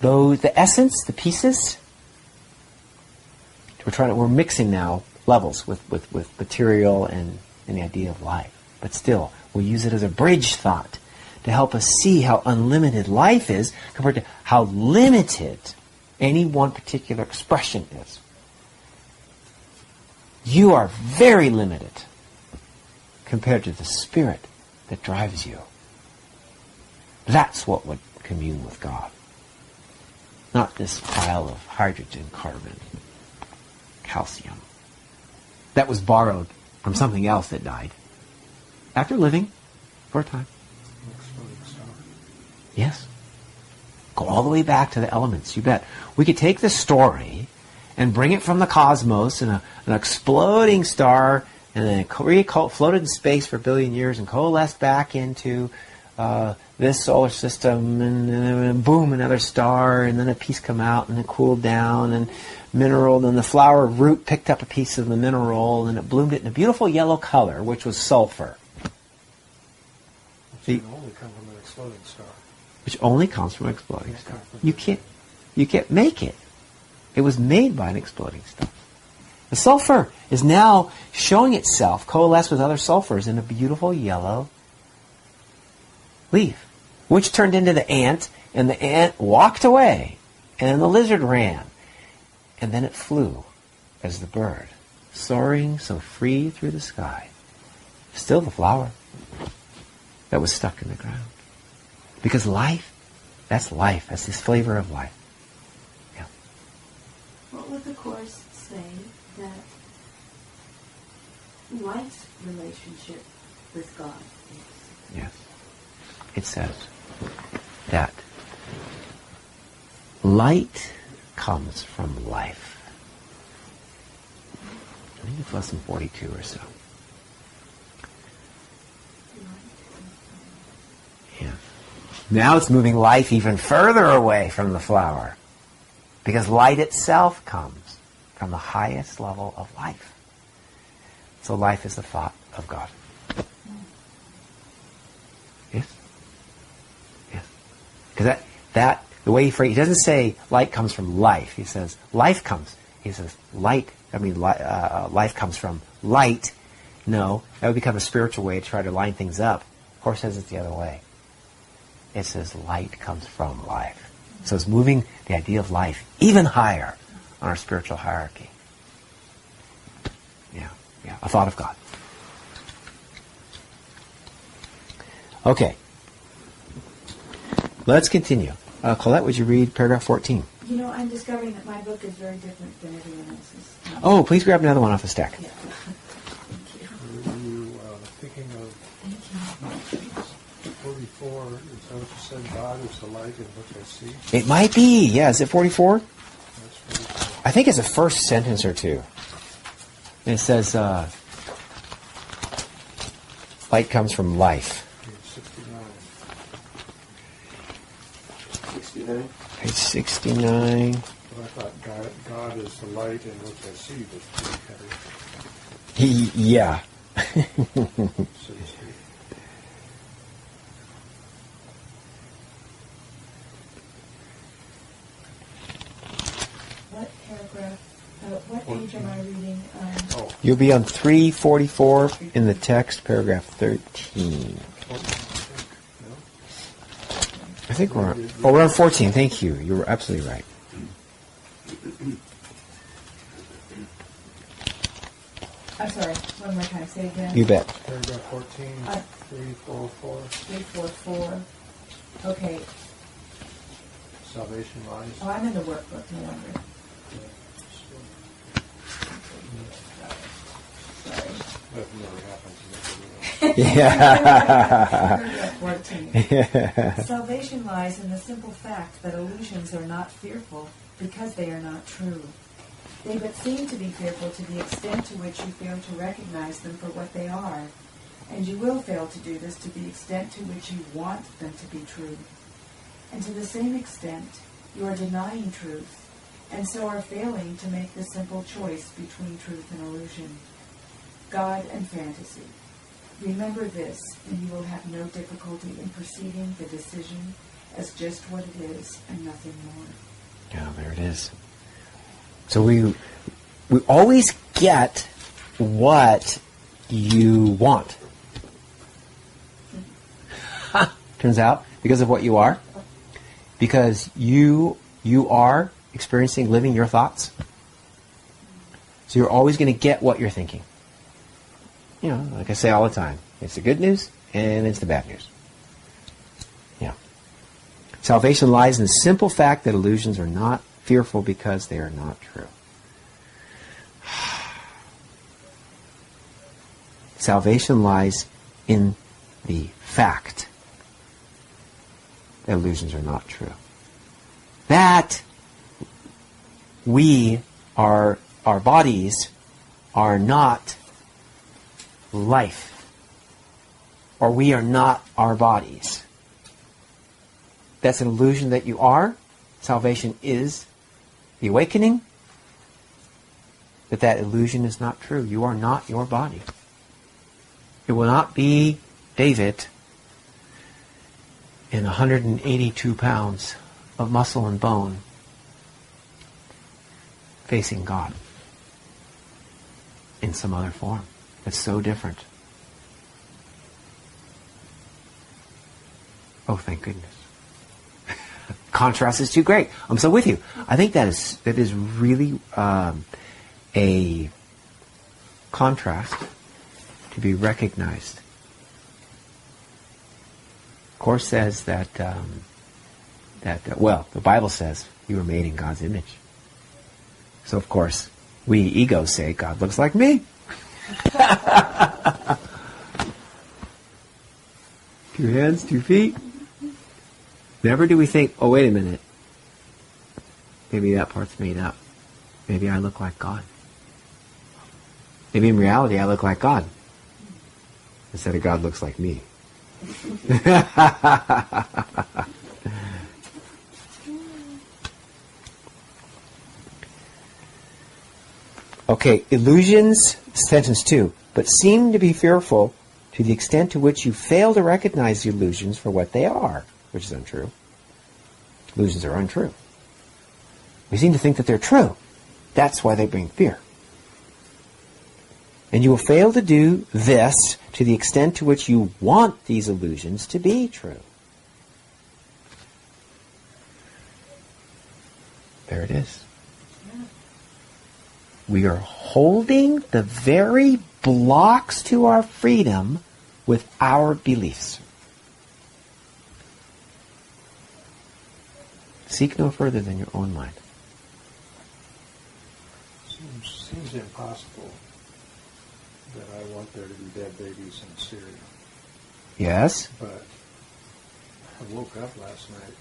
Speaker 1: Though the essence, the pieces, we're mixing now levels with material and the idea of life. But still, we'll use it as a bridge thought to help us see how unlimited life is compared to how limited any one particular expression is. You are very limited compared to the spirit that drives you. That's what would commune with God. Not this pile of hydrogen, carbon, calcium that was borrowed from something else that died after living for a time. Yes. Go all the way back to the elements, you bet. We could take this story and bring it from the cosmos and an exploding star, and then it floated in space for a billion years and coalesced back into this solar system, and then boom, another star, and then a piece come out, and it cooled down, and mineral, then the flower root picked up a piece of the mineral, and it bloomed it in a beautiful yellow color, which was sulfur.
Speaker 3: Which can only come from an exploding star.
Speaker 1: Which only comes from an exploding star. You can't make it. It was made by an exploding star. The sulfur is now showing itself coalesced with other sulfurs in a beautiful yellow leaf, which turned into the ant, and the ant walked away, and the lizard ran, and then it flew as the bird, soaring so free through the sky. Still the flower that was stuck in the ground. Because life, that's this flavor of life. Yeah.
Speaker 4: What would the Course say that light's relationship with God is.
Speaker 1: Yes. It says that light comes from life. I think it's lesson 42 or so. Yeah. Now it's moving life even further away from the flower, because light itself comes from the highest level of life. So life is the thought of God. Yes? Yes. Because that the way he doesn't say light comes from life. He says life comes. He says life comes from light. No, that would become a spiritual way to try to line things up. Of course, says it's the other way. It says light comes from life. So it's moving the idea of life even higher on our spiritual hierarchy. Yeah, a thought of God. Okay. Let's continue. Colette, would you read paragraph 14?
Speaker 4: You know, I'm discovering that my book is very different than everyone else's.
Speaker 1: Oh, please grab another one off the stack.
Speaker 4: Yeah. Thank you.
Speaker 3: Are you thinking of
Speaker 4: Thank you.
Speaker 3: 44? Is that what you said? God is the light in which I see?
Speaker 1: It might be. Yeah, is it 44?
Speaker 3: That's 44.
Speaker 1: I think it's the first sentence or two. And it says, light comes from life.
Speaker 3: Page 69.
Speaker 6: 69?
Speaker 1: Page 69.
Speaker 3: Well, I thought God is the light in which I see, but pretty heavy.
Speaker 1: Yeah.
Speaker 3: So to speak.
Speaker 4: What paragraph? What page am I reading?
Speaker 1: You'll be on 344 in the text, paragraph 13. I think we're on 14. Thank you. You were absolutely right.
Speaker 4: I'm sorry, one more time. Say again.
Speaker 1: You bet.
Speaker 3: Paragraph 14, 344.
Speaker 4: 344. Okay.
Speaker 3: Salvation lies.
Speaker 4: Oh, I'm in the workbook, no wonder. Sorry.
Speaker 3: That never happens to me.
Speaker 1: Yeah.
Speaker 4: 14. Salvation lies in the simple fact that illusions are not fearful because they are not true. They but seem to be fearful to the extent to which you fail to recognize them for what they are, and you will fail to do this to the extent to which you want them to be true. And to the same extent, you are denying truth, and so are failing to make the simple choice between truth and illusion, God and fantasy. Remember this, and you will have no difficulty in perceiving the decision as just what it is and nothing more.
Speaker 1: Yeah, there it is. So we always get what you want. Turns out, because of what you are, because you are experiencing, living your thoughts. So you're always going to get what you're thinking. You know, like I say all the time, it's the good news and it's the bad news. Yeah. Salvation lies in the simple fact that illusions are not fearful because they are not true. Salvation lies in the fact that illusions are not true. That our bodies are not life, or we are not our bodies. That's an illusion that you are. Salvation is the awakening that illusion is not true. You are not your body. It will not be David in 182 pounds of muscle and bone facing God in some other form. It's so different. Oh, thank goodness. Contrast is too great. I'm so with you. I think that is really a contrast to be recognized. Course says that the Bible says you were made in God's image. So of course, we egos say God looks like me. Two hands, 2 feet. Never do we think, oh, wait a minute. Maybe that part's made up. Maybe I look like God. Maybe in reality I look like God. Instead of God looks like me. Okay, illusions, sentence 2. But seem to be fearful to the extent to which you fail to recognize the illusions for what they are, which is untrue. Illusions are untrue. We seem to think that they're true. That's why they bring fear. And you will fail to do this to the extent to which you want these illusions to be true. There it is. We are holding the very blocks to our freedom with our beliefs. Seek no further than your own mind.
Speaker 3: Seems impossible that I want there to be dead babies in Syria.
Speaker 1: Yes?
Speaker 3: But I woke up last night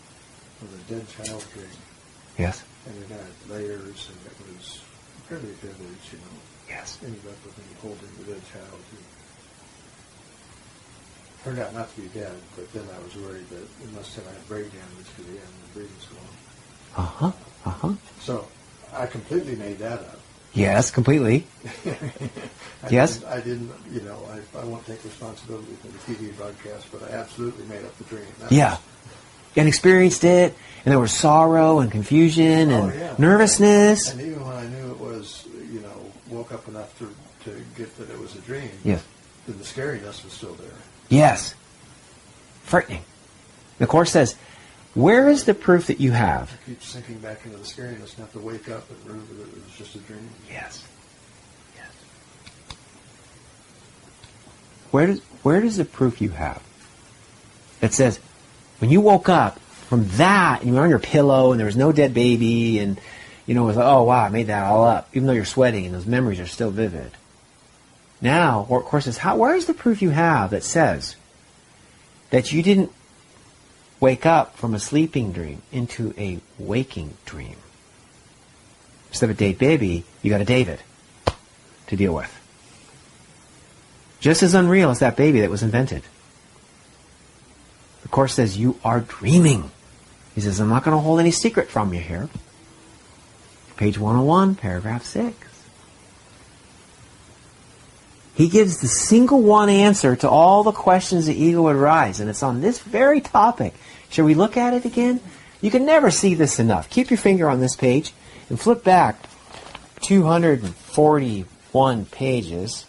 Speaker 3: with a dead child dream.
Speaker 1: Yes?
Speaker 3: And it had layers, and it was fairly vivid, you know.
Speaker 1: Yes.
Speaker 3: Ended up with me holding the dead child who turned out not to be dead, but then I was worried that it must have had brain damage to the end, the breathing's gone.
Speaker 1: Uh-huh. Uh-huh.
Speaker 3: So I completely made that up.
Speaker 1: Yes, completely. Yes?
Speaker 3: I didn't, you know, I won't take responsibility for the TV broadcast, but I absolutely made up the dream.
Speaker 1: Yeah. And experienced it, and there was sorrow and confusion and nervousness.
Speaker 3: And even when I knew it was, you know, woke up enough to get that it was a dream,
Speaker 1: yes,
Speaker 3: then the scariness was still there.
Speaker 1: Yes. Frightening. The Course says, where is the proof that you have?
Speaker 3: I keep sinking back into the scariness and have to wake up and remember that it was just a dream.
Speaker 1: Yes. Yes. Where does the proof you have? It says, when you woke up from that, and you were on your pillow, and there was no dead baby, and, you know, it was like, oh, wow, I made that all up, even though you're sweating, and those memories are still vivid. Now, of course, says, where is the proof you have that says that you didn't wake up from a sleeping dream into a waking dream? Instead of a dead baby, you got a David to deal with. Just as unreal as that baby that was invented. The Course says you are dreaming. He says, I'm not going to hold any secret from you here. Page 101, paragraph 6. He gives the single one answer to all the questions the ego would arise, and it's on this very topic. Shall we look at it again? You can never see this enough. Keep your finger on this page and flip back 241 pages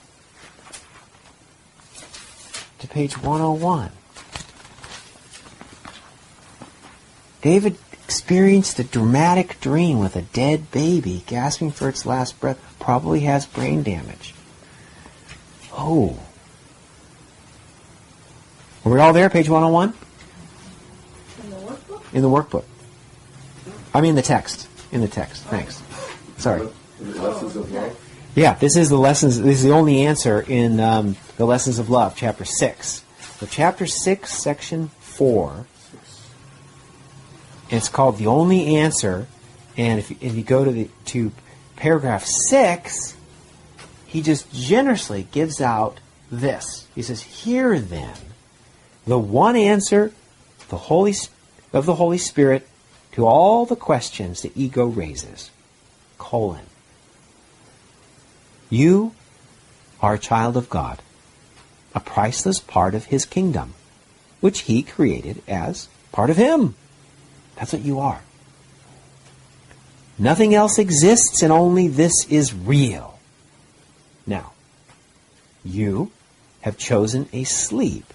Speaker 1: to page 101. David experienced a dramatic dream with a dead baby gasping for its last breath. Probably has brain damage. Oh. Are we all there, page 101?
Speaker 2: In the workbook?
Speaker 1: In the workbook. I mean the text. In the text. Thanks. Sorry.
Speaker 6: The lessons of love.
Speaker 1: Yeah, this is the lessons. This is the only answer in the Lessons of Love, chapter 6. So chapter 6, section 4. It's called The Only Answer, and if you go to paragraph 6, he just generously gives out this. He says, "Here then, the one answer of the Holy Spirit to all the questions the ego raises: you are a child of God, a priceless part of His kingdom, which He created as part of Him." That's what you are. Nothing else exists, and only this is real. Now, you have chosen a sleep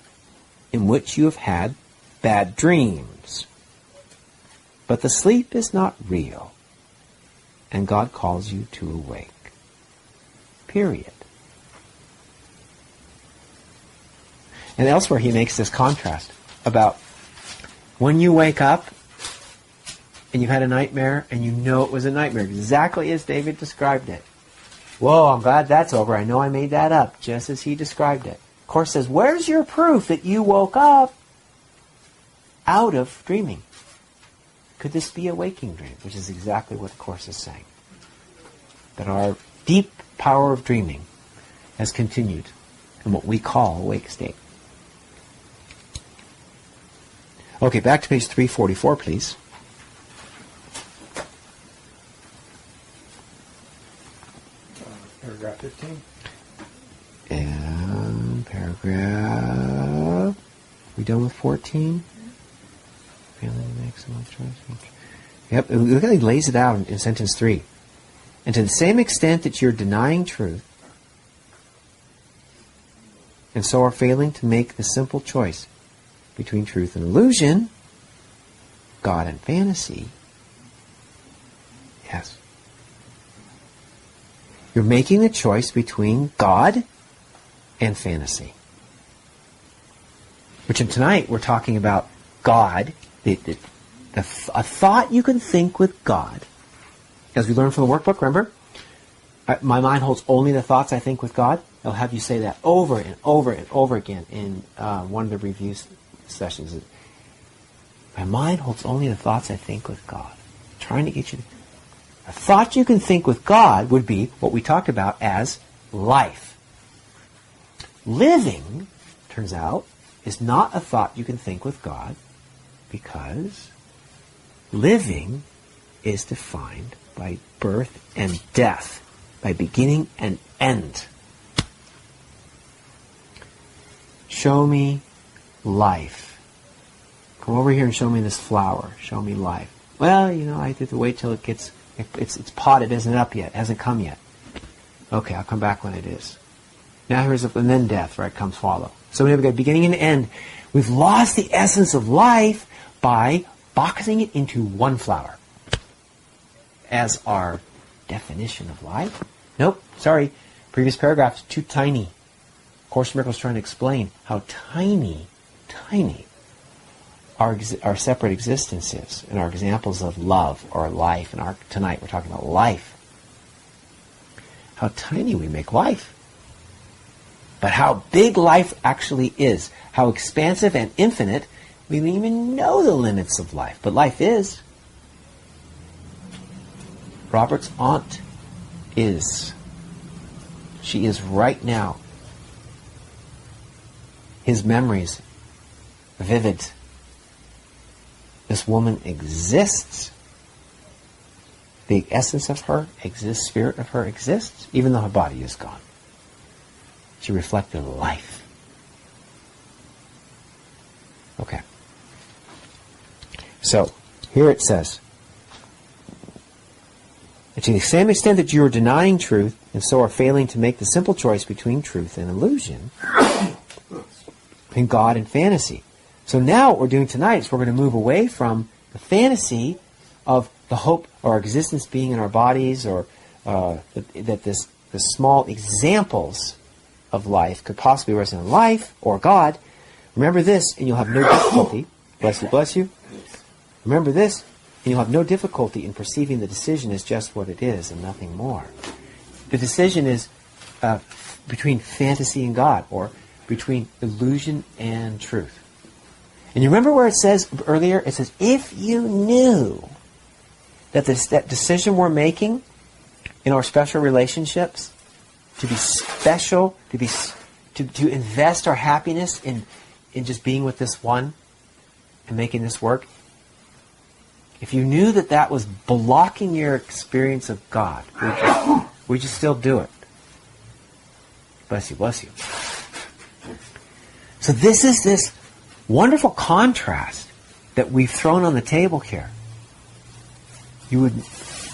Speaker 1: in which you have had bad dreams. But the sleep is not real, and God calls you to awake. Period. And elsewhere he makes this contrast about when you wake up and you've had a nightmare and you know it was a nightmare, exactly as David described it. Whoa, I'm glad that's over. I know I made that up, just as he described it. Course says, where's your proof that you woke up out of dreaming? Could this be a waking dream? Which is exactly what the Course is saying. That our deep power of dreaming has continued in what we call awake state. Okay, back to page 344, please.
Speaker 3: Paragraph 15.
Speaker 1: And paragraph... We done with 14? Failing to make some choice. Yep, look how he lays it out in sentence 3. And to the same extent that you're denying truth, and so are failing to make the simple choice between truth and illusion, God and fantasy, yes. You're making the choice between God and fantasy. Which tonight we're talking about God, a thought you can think with God. As we learned from the workbook, remember? My mind holds only the thoughts I think with God. I'll have you say that over and over and over again in one of the review sessions. My mind holds only the thoughts I think with God. I'm trying to get you to... A thought you can think with God would be what we talked about as life. Living, turns out, is not a thought you can think with God, because living is defined by birth and death, by beginning and end. Show me life. Come over here and show me this flower. Show me life. Well, I have to wait till it gets... It's potted, isn't up yet, hasn't come yet. Okay, I'll come back when it is. Now and then death, right, comes follow. So we've got beginning and end. We've lost the essence of life by boxing it into one flower as our definition of life. Nope, sorry, previous paragraph is too tiny. Course in Miracles trying to explain how tiny our separate existence is, and our examples of love or life. And tonight we're talking about life. How tiny we make life. But how big life actually is. How expansive and infinite. We don't even know the limits of life. But life is. Robert's aunt is. She is right now. His memories, vivid. This woman exists. The essence of her exists, spirit of her exists, even though her body is gone. She reflected life. Okay. So, here it says, to the same extent that you are denying truth, and so are failing to make the simple choice between truth and illusion, between God and fantasy. So now what we're doing tonight is we're going to move away from the fantasy of the hope or our existence being in our bodies, or that the small examples of life could possibly represent life or God. Remember this, and you'll have no difficulty. Bless you, bless you. Remember this, and you'll have no difficulty in perceiving the decision as just what it is and nothing more. The decision is between fantasy and God, or between illusion and truth. And you remember where it says earlier? It says, if you knew that that decision we're making in our special relationships, to be special, to invest our happiness in just being with this one and making this work, if you knew that that was blocking your experience of God, would you still do it? Bless you, bless you. So this is this wonderful contrast that we've thrown on the table here. You're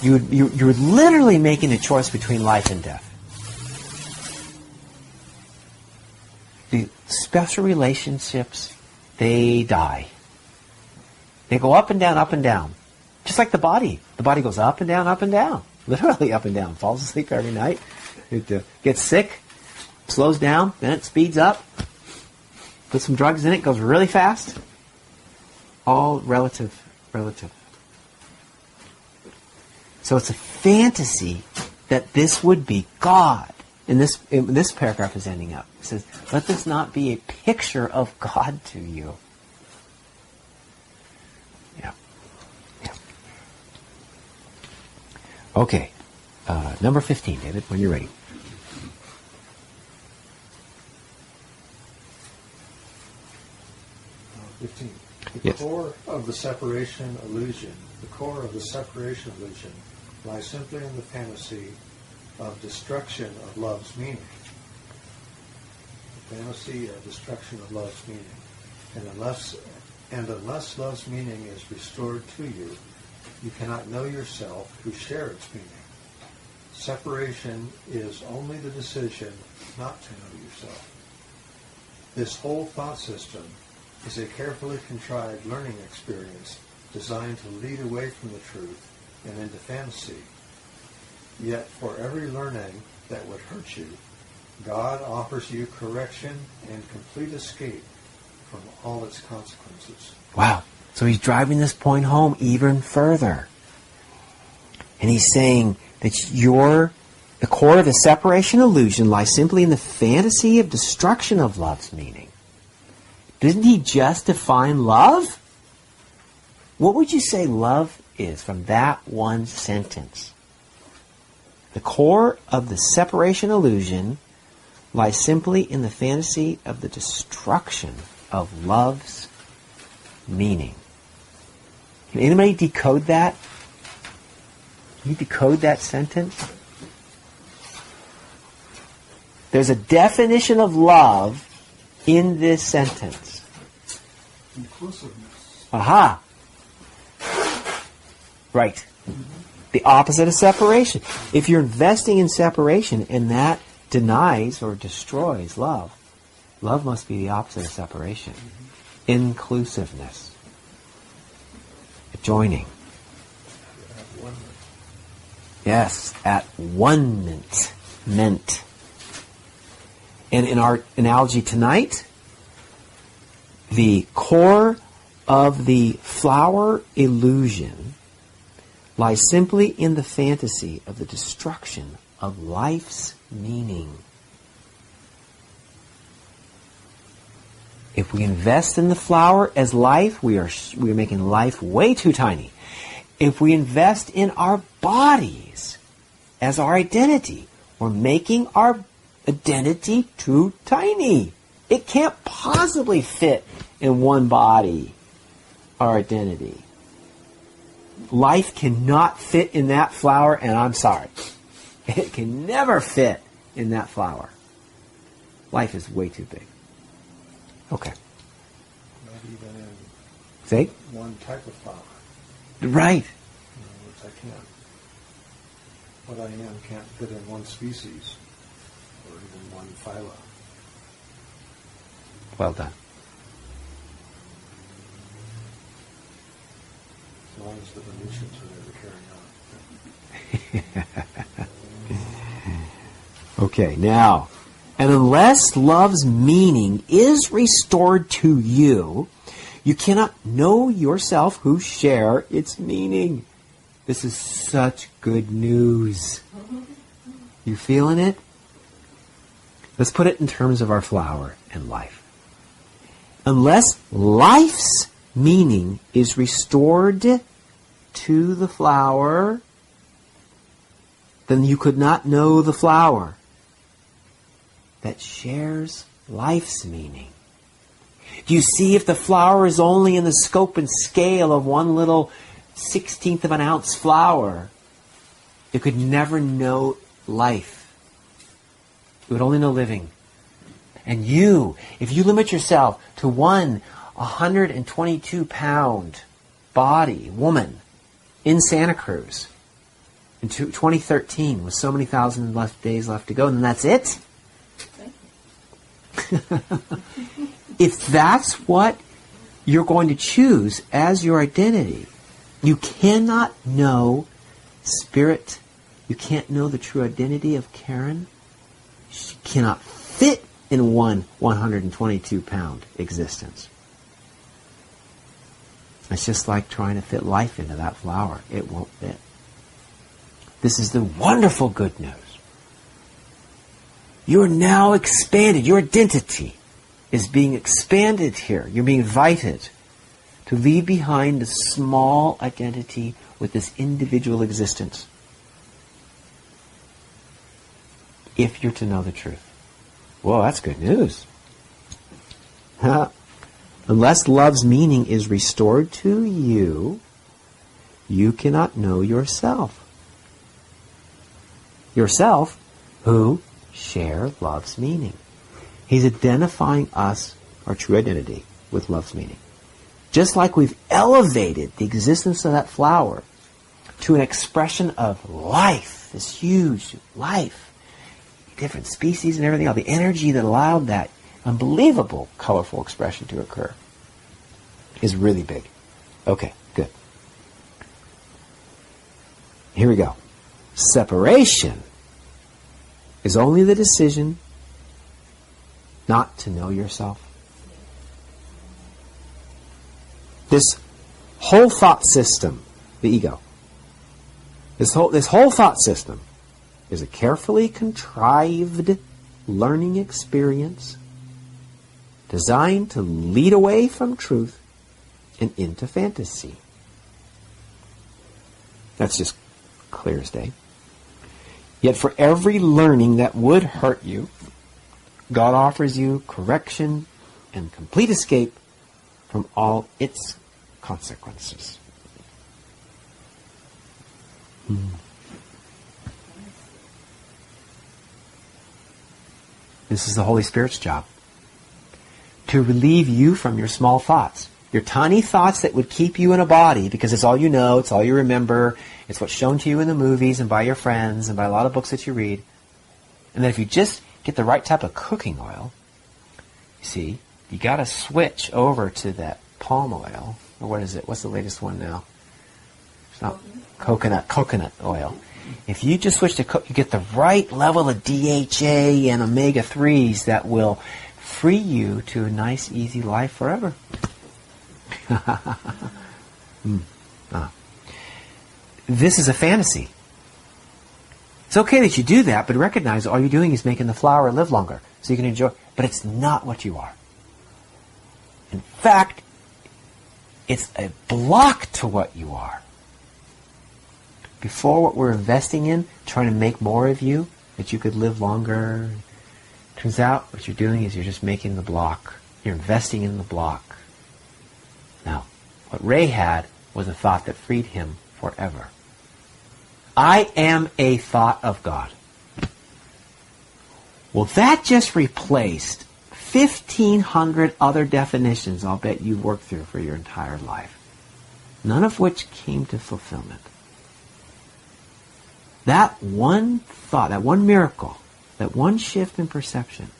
Speaker 1: literally making a choice between life and death. The special relationships, they die. They go up and down, just like the body. The body goes up and down, literally up and down. Falls asleep every night. It gets sick, slows down, then it speeds up. Put some drugs in it, goes really fast. All relative. So it's a fantasy that this would be God. And this paragraph is ending up. It says, let this not be a picture of God to you. Yeah. Yeah. Okay. Number 15, David, when you're ready.
Speaker 3: The
Speaker 1: Yes.
Speaker 3: core of the separation illusion, lies simply in the fantasy of destruction of love's meaning. The fantasy of destruction of love's meaning. And unless love's meaning is restored to you, you cannot know yourself who share its meaning. Separation is only the decision not to know yourself. This whole thought system is a carefully contrived learning experience designed to lead away from the truth and into fantasy. Yet for every learning that would hurt you, God offers you correction and complete escape from all its consequences.
Speaker 1: Wow. So he's driving this point home even further. And he's saying that the core of the separation illusion lies simply in the fantasy of destruction of love's meaning. Didn't he just define love? What would you say love is from that one sentence? The core of the separation illusion lies simply in the fantasy of the destruction of love's meaning. Can anybody decode that? Can you decode that sentence? There's a definition of love in this sentence.
Speaker 5: Inclusiveness.
Speaker 1: Aha! Right. The opposite of separation. If you're investing in separation and that denies or destroys love, love must be the opposite of separation. Inclusiveness. Joining. Yes, at one-ment. Meant. And in our analogy tonight, the core of the flower illusion lies simply in the fantasy of the destruction of life's meaning. If we invest in the flower as life, we are making life way too tiny. If we invest in our bodies as our identity, we're making our identity too tiny. It can't possibly fit in one body, our identity. Life cannot fit in that flower, and I'm sorry. It can never fit in that flower. Life is way too big. Okay.
Speaker 3: Not even in
Speaker 1: See?
Speaker 3: one type of flower.
Speaker 1: Right.
Speaker 3: In other words, I can't. What I am can't fit in one species or even one phyla.
Speaker 1: Well done.
Speaker 3: As long as the Venetians are ever carrying on.
Speaker 1: Okay, now, and unless love's meaning is restored to you, you cannot know yourself who share its meaning. This is such good news. You feeling it? Let's put it in terms of our flower and life. Unless life's meaning is restored to the flower, then you could not know the flower that shares life's meaning. Do you see, if the flower is only in the scope and scale of one little 16th of an ounce flower, it could never know life. It would only know living. And you, if you limit yourself to one 122-pound body, woman, in Santa Cruz, in 2013, with so many thousand days left to go, and then that's it? If that's what you're going to choose as your identity, you cannot know spirit. You can't know the true identity of Karen. She cannot fit in one 122-pound existence. It's just like trying to fit life into that flower. It won't fit. This is the wonderful good news. You are now expanded. Your identity is being expanded here. You're being invited to leave behind the small identity with this individual existence. If you're to know the truth. Well, that's good news. Unless love's meaning is restored to you, you cannot know yourself. Yourself, who share love's meaning. He's identifying us, our true identity, with love's meaning. Just like we've elevated the existence of that flower to an expression of life, this huge life, different species and everything else, the energy that allowed that unbelievable, colorful expression to occur is really big. Okay, good. Here we go. Separation is only the decision not to know yourself. This whole thought system, the ego, this whole thought system is a carefully contrived learning experience designed to lead away from truth and into fantasy. That's just clear as day. Yet for every learning that would hurt you, God offers you correction and complete escape from all its consequences. This is the Holy Spirit's job. To relieve you from your small thoughts. Your tiny thoughts that would keep you in a body because it's all you know, it's all you remember, it's what's shown to you in the movies and by your friends and by a lot of books that you read. And then if you just get the right type of cooking oil, you see, you got to switch over to that palm oil. Or what is it? What's the latest one now? It's not coconut oil. If you just switch to you get the right level of DHA and omega-3s that will free you to a nice, easy life forever. This is a fantasy. It's okay that you do that, but recognize all you're doing is making the flower live longer so you can enjoy. But it's not what you are. In fact, it's a block to what you are. Before, what we're investing in, trying to make more of you, that you could live longer, turns out what you're doing is you're just making the block. You're investing in the block. Now, what Ray had was a thought that freed him forever. I am a thought of God. Well, that just replaced 1,500 other definitions I'll bet you've worked through for your entire life, none of which came to fulfillment. That one thought, that one miracle, that one shift in perception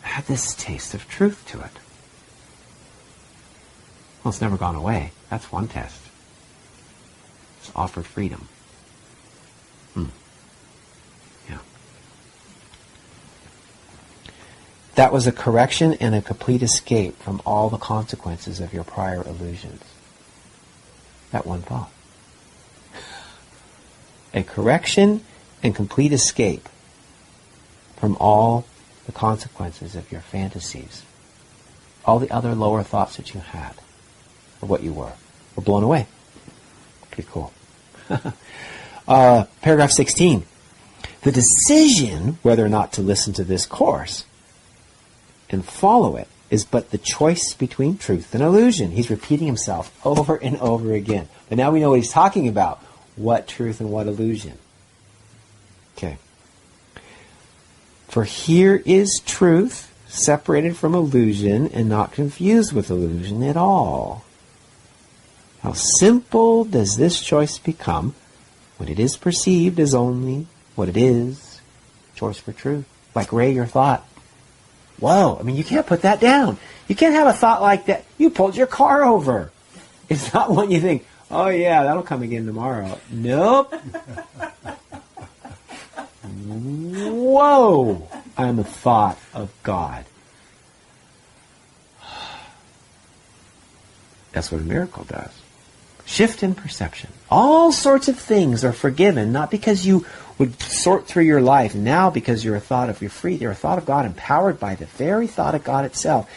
Speaker 1: had this taste of truth to it. Well, it's never gone away. That's one test. It's offered freedom. Yeah. That was a correction and a complete escape from all the consequences of your prior illusions. That one thought. A correction and complete escape from all the consequences of your fantasies. All the other lower thoughts that you had of what you were blown away. Pretty cool. Paragraph 16. The decision whether or not to listen to this course and follow it is but the choice between truth and illusion. He's repeating himself over and over again. But now we know what he's talking about. What truth and what illusion? Okay. For here is truth, separated from illusion and not confused with illusion at all. How simple does this choice become when it is perceived as only what it is, choice for truth. Like Ray, your thought. Whoa, I mean, you can't put that down. You can't have a thought like that. You pulled your car over. It's not one you think, oh yeah, that'll come again tomorrow. Nope. Whoa, I'm a thought of God. That's what a miracle does. Shift in perception. All sorts of things are forgiven, not because you would sort through your life now because you're free, you're a thought of God, empowered by the very thought of God itself.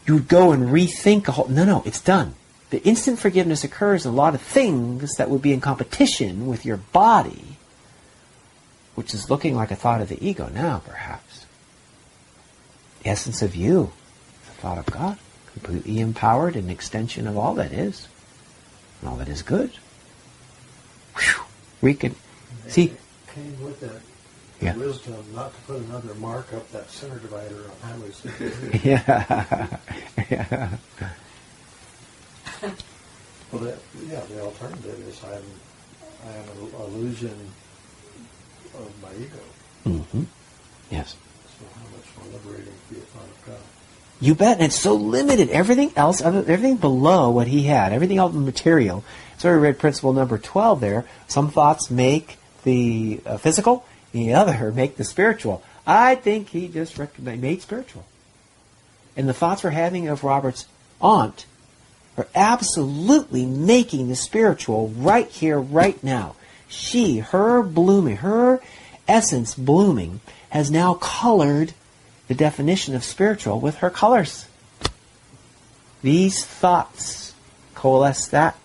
Speaker 1: You would go and rethink a whole... No, it's done. The instant forgiveness occurs in a lot of things that would be in competition with your body, which is looking like a thought of the ego now, perhaps. The essence of you, the thought of God, completely empowered, an extension of all that is, and all that is good. Whew. We can see.
Speaker 3: Came with that
Speaker 1: Yeah.
Speaker 3: wisdom not to put another mark up that center divider on Highway 63.
Speaker 1: Yeah.
Speaker 3: Well, the alternative is I have an illusion of my ego.
Speaker 1: Mm-hmm. Yes.
Speaker 3: So how much more liberating to be a thought of God?
Speaker 1: You bet. And it's so limited. Everything else, everything below what he had, everything else material. So we read principle number 12 there. Some thoughts make the physical, the other make the spiritual. I think he just made spiritual. And the thoughts we're having of Robert's aunt are absolutely making the spiritual right here, right now. Her blooming, her essence blooming, has now colored the definition of spiritual with her colors. These thoughts coalesce that.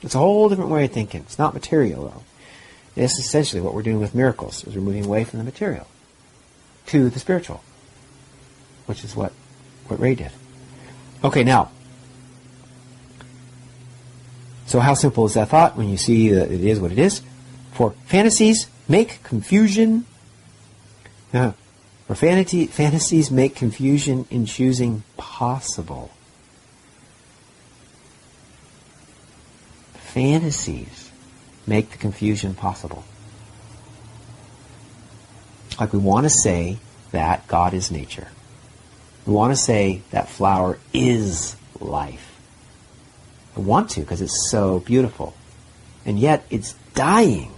Speaker 1: It's a whole different way of thinking. It's not material, though. It's essentially what we're doing with miracles, is we're moving away from the material to the spiritual, which is what Ray did. Okay, now, so how simple is that thought when you see that it is what it is? For fantasies make confusion. For fantasies make confusion in choosing possible. Fantasies make the confusion possible. Like we want to say that God is nature. We want to say that flower is life. I want to because it's so beautiful. And yet it's dying.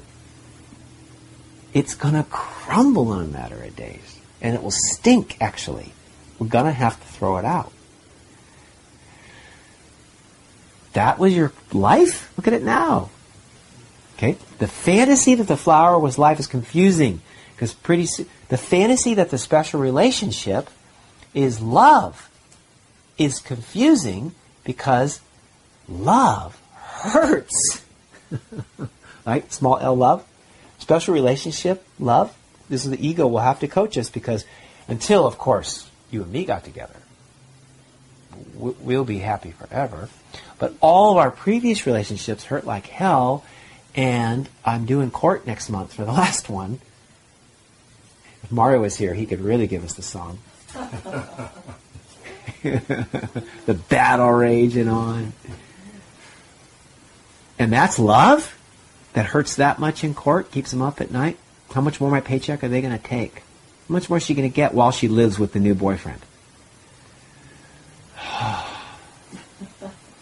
Speaker 1: It's going to crumble in a matter of days. And it will stink, actually. We're going to have to throw it out. That was your life? Look at it now. Okay? The fantasy that the flower was life is confusing. Because the fantasy that the special relationship is love is confusing because love hurts. Right? Small L love. Special relationship, love. This is the ego will have to coach us because until, of course, you and me got together, we'll be happy forever. But all of our previous relationships hurt like hell, and I'm doing court next month for the last one. If Mario was here, he could really give us the song. The battle raging on. And that's love? That hurts that much in court, keeps them up at night? How much more of my paycheck are they going to take? How much more is she going to get while she lives with the new boyfriend?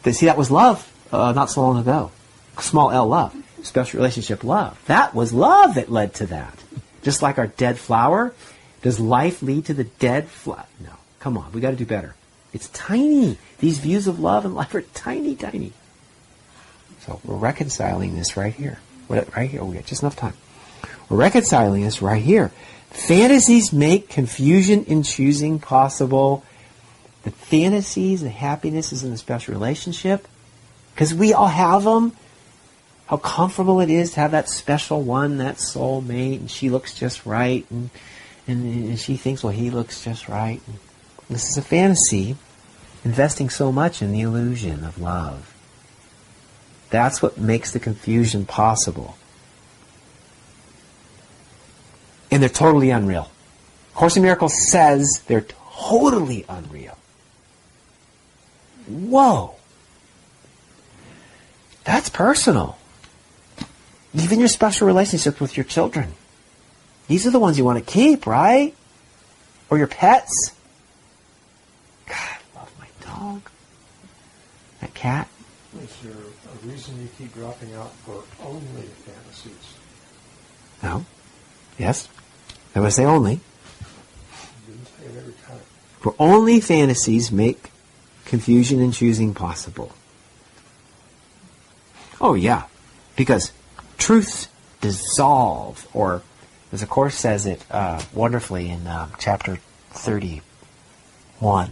Speaker 1: See, that was love not so long ago. Small L love. Special relationship love. That was love that led to that. Just like our dead flower. Does life lead to the dead flower? No. Come on. We got to do better. It's tiny. These views of love and life are tiny, tiny. So we're reconciling this right here. Right here. We got just enough time. We're reconciling this right here. Fantasies make confusion in choosing possible. The fantasies, the happiness is in the special relationship. Because we all have them. How comfortable it is to have that special one, that soulmate, and she looks just right, and she thinks, well, he looks just right. And this is a fantasy, investing so much in the illusion of love. That's what makes the confusion possible. And they're totally unreal. Course in Miracles says they're totally unreal. Whoa. That's personal. Even your special relationships with your children. These are the ones you want to keep, right? Or your pets. God, I love my dog. That cat.
Speaker 3: Is there a reason you keep dropping out for only fantasies?
Speaker 1: No. Yes. I would say only.
Speaker 3: You didn't say it every time.
Speaker 1: For only fantasies make confusion in choosing possible. Oh, yeah. Because truths dissolve, or as the Course says it wonderfully in chapter 31.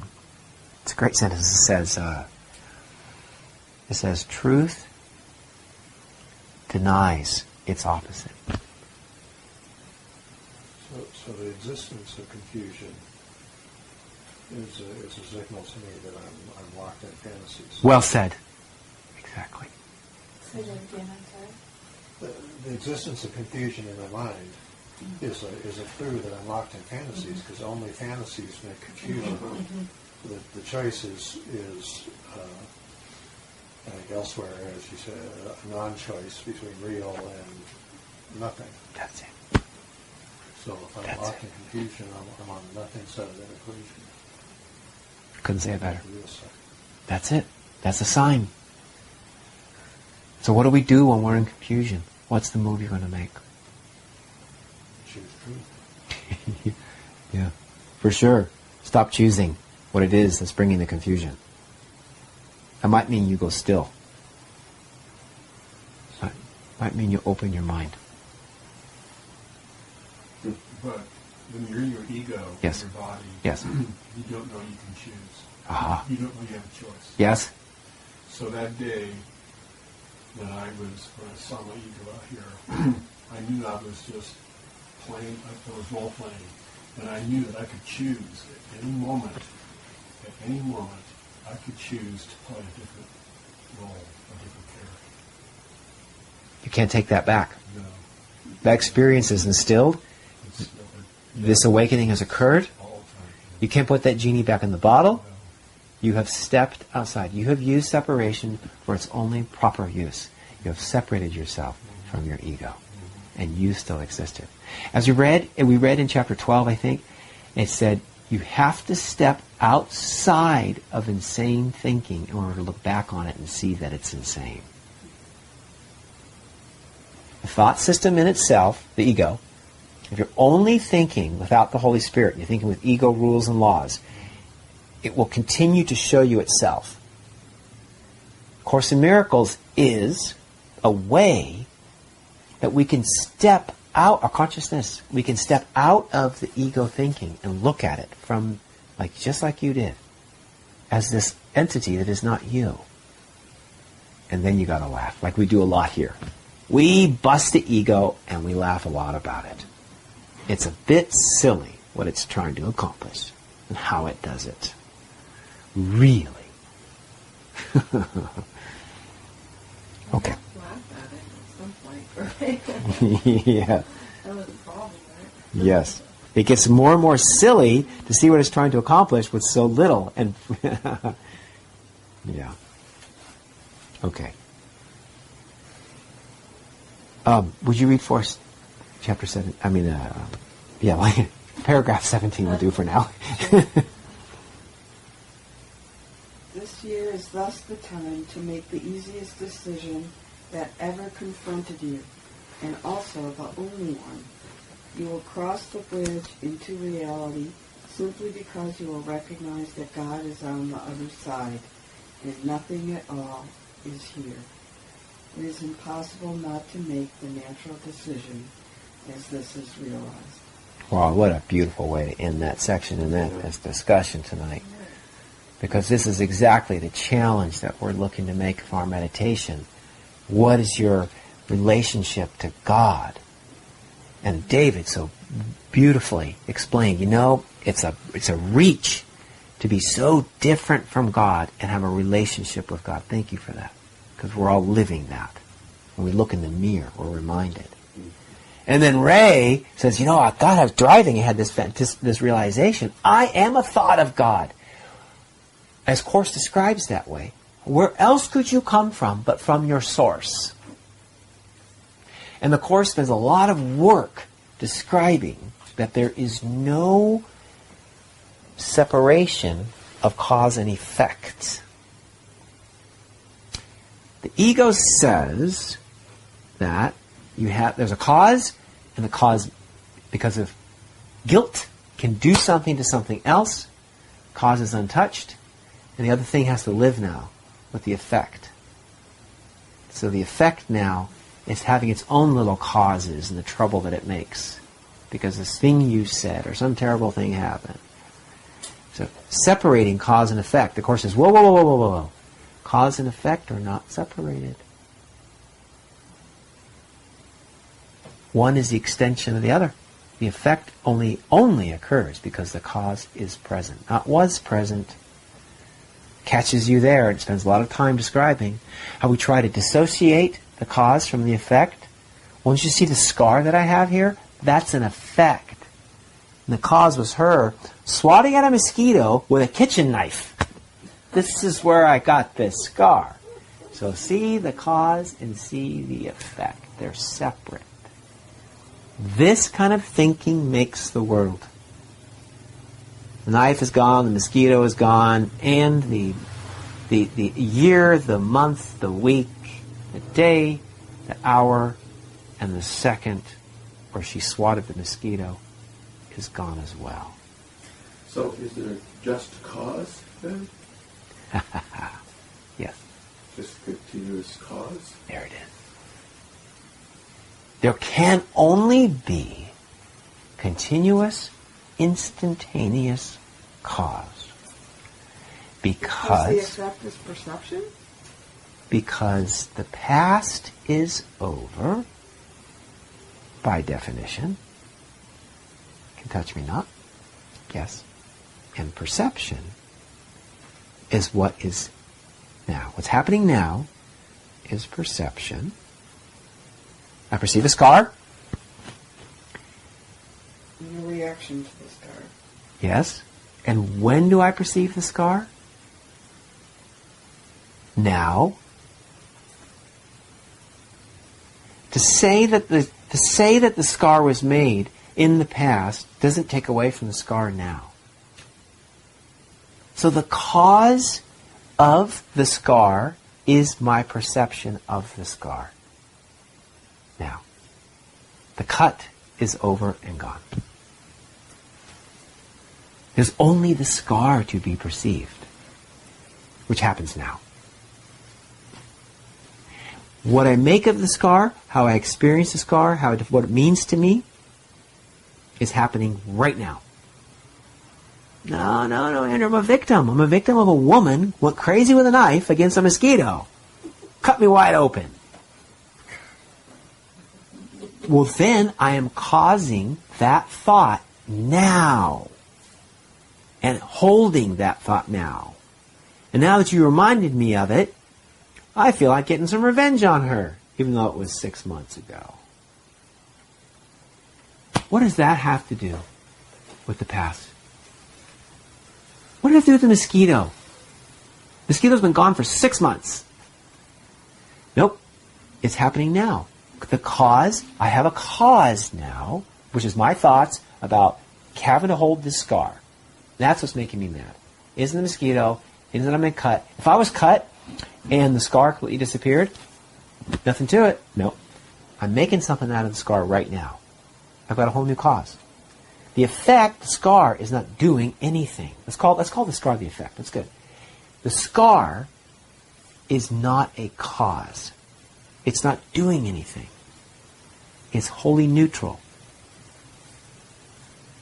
Speaker 1: It's a great sentence. It says, truth denies its opposite.
Speaker 3: So the existence of confusion is a signal to me that I'm locked in fantasies.
Speaker 1: Well said. Exactly.
Speaker 4: Say that again, I'm sorry.
Speaker 3: The existence of confusion in my mind is a clue that I'm locked in fantasies, because only fantasies make confusion. The choice is I think elsewhere, as you said, a non-choice between real and nothing.
Speaker 1: That's it.
Speaker 3: So if I'm locked in confusion, I'm on the nothing side of that equation.
Speaker 1: Couldn't say it better.
Speaker 3: The real side.
Speaker 1: That's it. That's a sign. So what do we do when we're in confusion? What's the move you're going to make?
Speaker 3: Choose truth.
Speaker 1: Yeah, for sure. Stop choosing what it is that's bringing the confusion. That might mean you go still. Might mean you open your mind.
Speaker 5: But when you're in your ego,
Speaker 1: Yes.
Speaker 5: in your body,
Speaker 1: Yes.
Speaker 5: you don't know you can choose.
Speaker 1: Aha.
Speaker 5: You don't know you have a choice.
Speaker 1: Yes?
Speaker 5: So that day, when I saw my ego out here, I knew I was just playing, I was role playing, and I knew that I could choose at any moment, I could choose to play a different role, a different character.
Speaker 1: You can't take that back.
Speaker 5: No.
Speaker 1: That experience is instilled.
Speaker 5: It's
Speaker 1: This awakening has occurred.
Speaker 5: all the time.
Speaker 1: You can't put that genie back in the bottle.
Speaker 5: No.
Speaker 1: You have stepped outside. You have used separation for its only proper use. You have separated yourself from your ego. And you still existed. As we read in chapter 12, I think, it said, you have to step outside of insane thinking in order to look back on it and see that it's insane. The thought system in itself, the ego, if you're only thinking without the Holy Spirit, you're thinking with ego rules and laws, it will continue to show you itself. Course in Miracles is a way that we can step out, our consciousness, we can step out of the ego thinking and look at it from, just like you did, as this entity that is not you. And then you gotta laugh, like we do a lot here. We bust the ego and we laugh a lot about it. It's a bit silly what it's trying to accomplish and how it does it. Really. Okay.
Speaker 2: Laughed at it at some point, right?
Speaker 1: Yeah.
Speaker 2: That was the problem, right?
Speaker 1: Yes. It gets more and more silly to see what it's trying to accomplish with so little. And yeah. Okay. Would you read for us chapter 7? Paragraph 17 will do for now.
Speaker 2: This year is thus the time to make the easiest decision that ever confronted you, and also the only one. You will cross the bridge into reality simply because you will recognize that God is on the other side, and nothing at all is here. It is impossible not to make the natural decision as this is realized.
Speaker 1: Wow, what a beautiful way to end that section and this discussion tonight. Because this is exactly the challenge that we're looking to make of our meditation. What is your relationship to God? And David so beautifully explained, it's a reach to be so different from God and have a relationship with God. Thank you for that. Because we're all living that. When we look in the mirror, we're reminded. And then Ray says, God, I was driving, I had this realization. I am a thought of God. As Course describes that way. Where else could you come from but from your source? And the Course spends a lot of work describing that there is no separation of cause and effect. The ego says that there's a cause, and the cause, because of guilt, can do something to something else. Cause is untouched, and the other thing has to live now with the effect. So the effect now is having its own little causes and the trouble that it makes because this thing you said or some terrible thing happened. So separating cause and effect. The Course says, whoa, whoa, whoa, whoa, whoa, whoa. Cause and effect are not separated. One is the extension of the other. The effect only occurs because the cause is present, not was present. Catches you there. It spends a lot of time describing how we try to dissociate the cause from the effect. Once you see the scar that I have here, that's an effect. And the cause was her swatting at a mosquito with a kitchen knife. This is where I got this scar. So see the cause and see the effect. They're separate. This kind of thinking makes the world. The knife is gone, the mosquito is gone, and the year, the month, the week, the day, the hour, and the second where she swatted the mosquito is gone as well.
Speaker 6: So is there just cause then?
Speaker 1: Yes.
Speaker 6: Just continuous cause?
Speaker 1: There it is. There can only be continuous, instantaneous cause.
Speaker 2: Because the effect is perception?
Speaker 1: Because the past is over, by definition. Can touch me not? Yes. And perception is what is now. What's happening now is perception. I perceive a scar.
Speaker 2: No reaction to the scar.
Speaker 1: Yes. And when do I perceive the scar? Now. To say that the scar was made in the past doesn't take away from the scar now. So the cause of the scar is my perception of the scar. Now, the cut is over and gone. There's only the scar to be perceived, which happens now. What I make of the scar, how I experience the scar, what it means to me, is happening right now. No, Andrew, I'm a victim. I'm a victim of a woman who went crazy with a knife against a mosquito. Cut me wide open. Well, then I am causing that thought now. And holding that thought now. And now that you reminded me of it, I feel like getting some revenge on her, even though it was 6 months ago. What does that have to do with the past? What does it have to do with the mosquito? Mosquito's been gone for 6 months. Nope. It's happening now. The cause, I have a cause now, which is my thoughts about having to hold this scar. That's what's making me mad. Isn't the mosquito, isn't I'm cut. If I was cut and the scar completely disappeared, nothing to it. Nope. I'm making something out of the scar right now. I've got a whole new cause. The effect, the scar, is not doing anything. Let's call the scar the effect. That's good. The scar is not a cause. It's not doing anything. It's wholly neutral.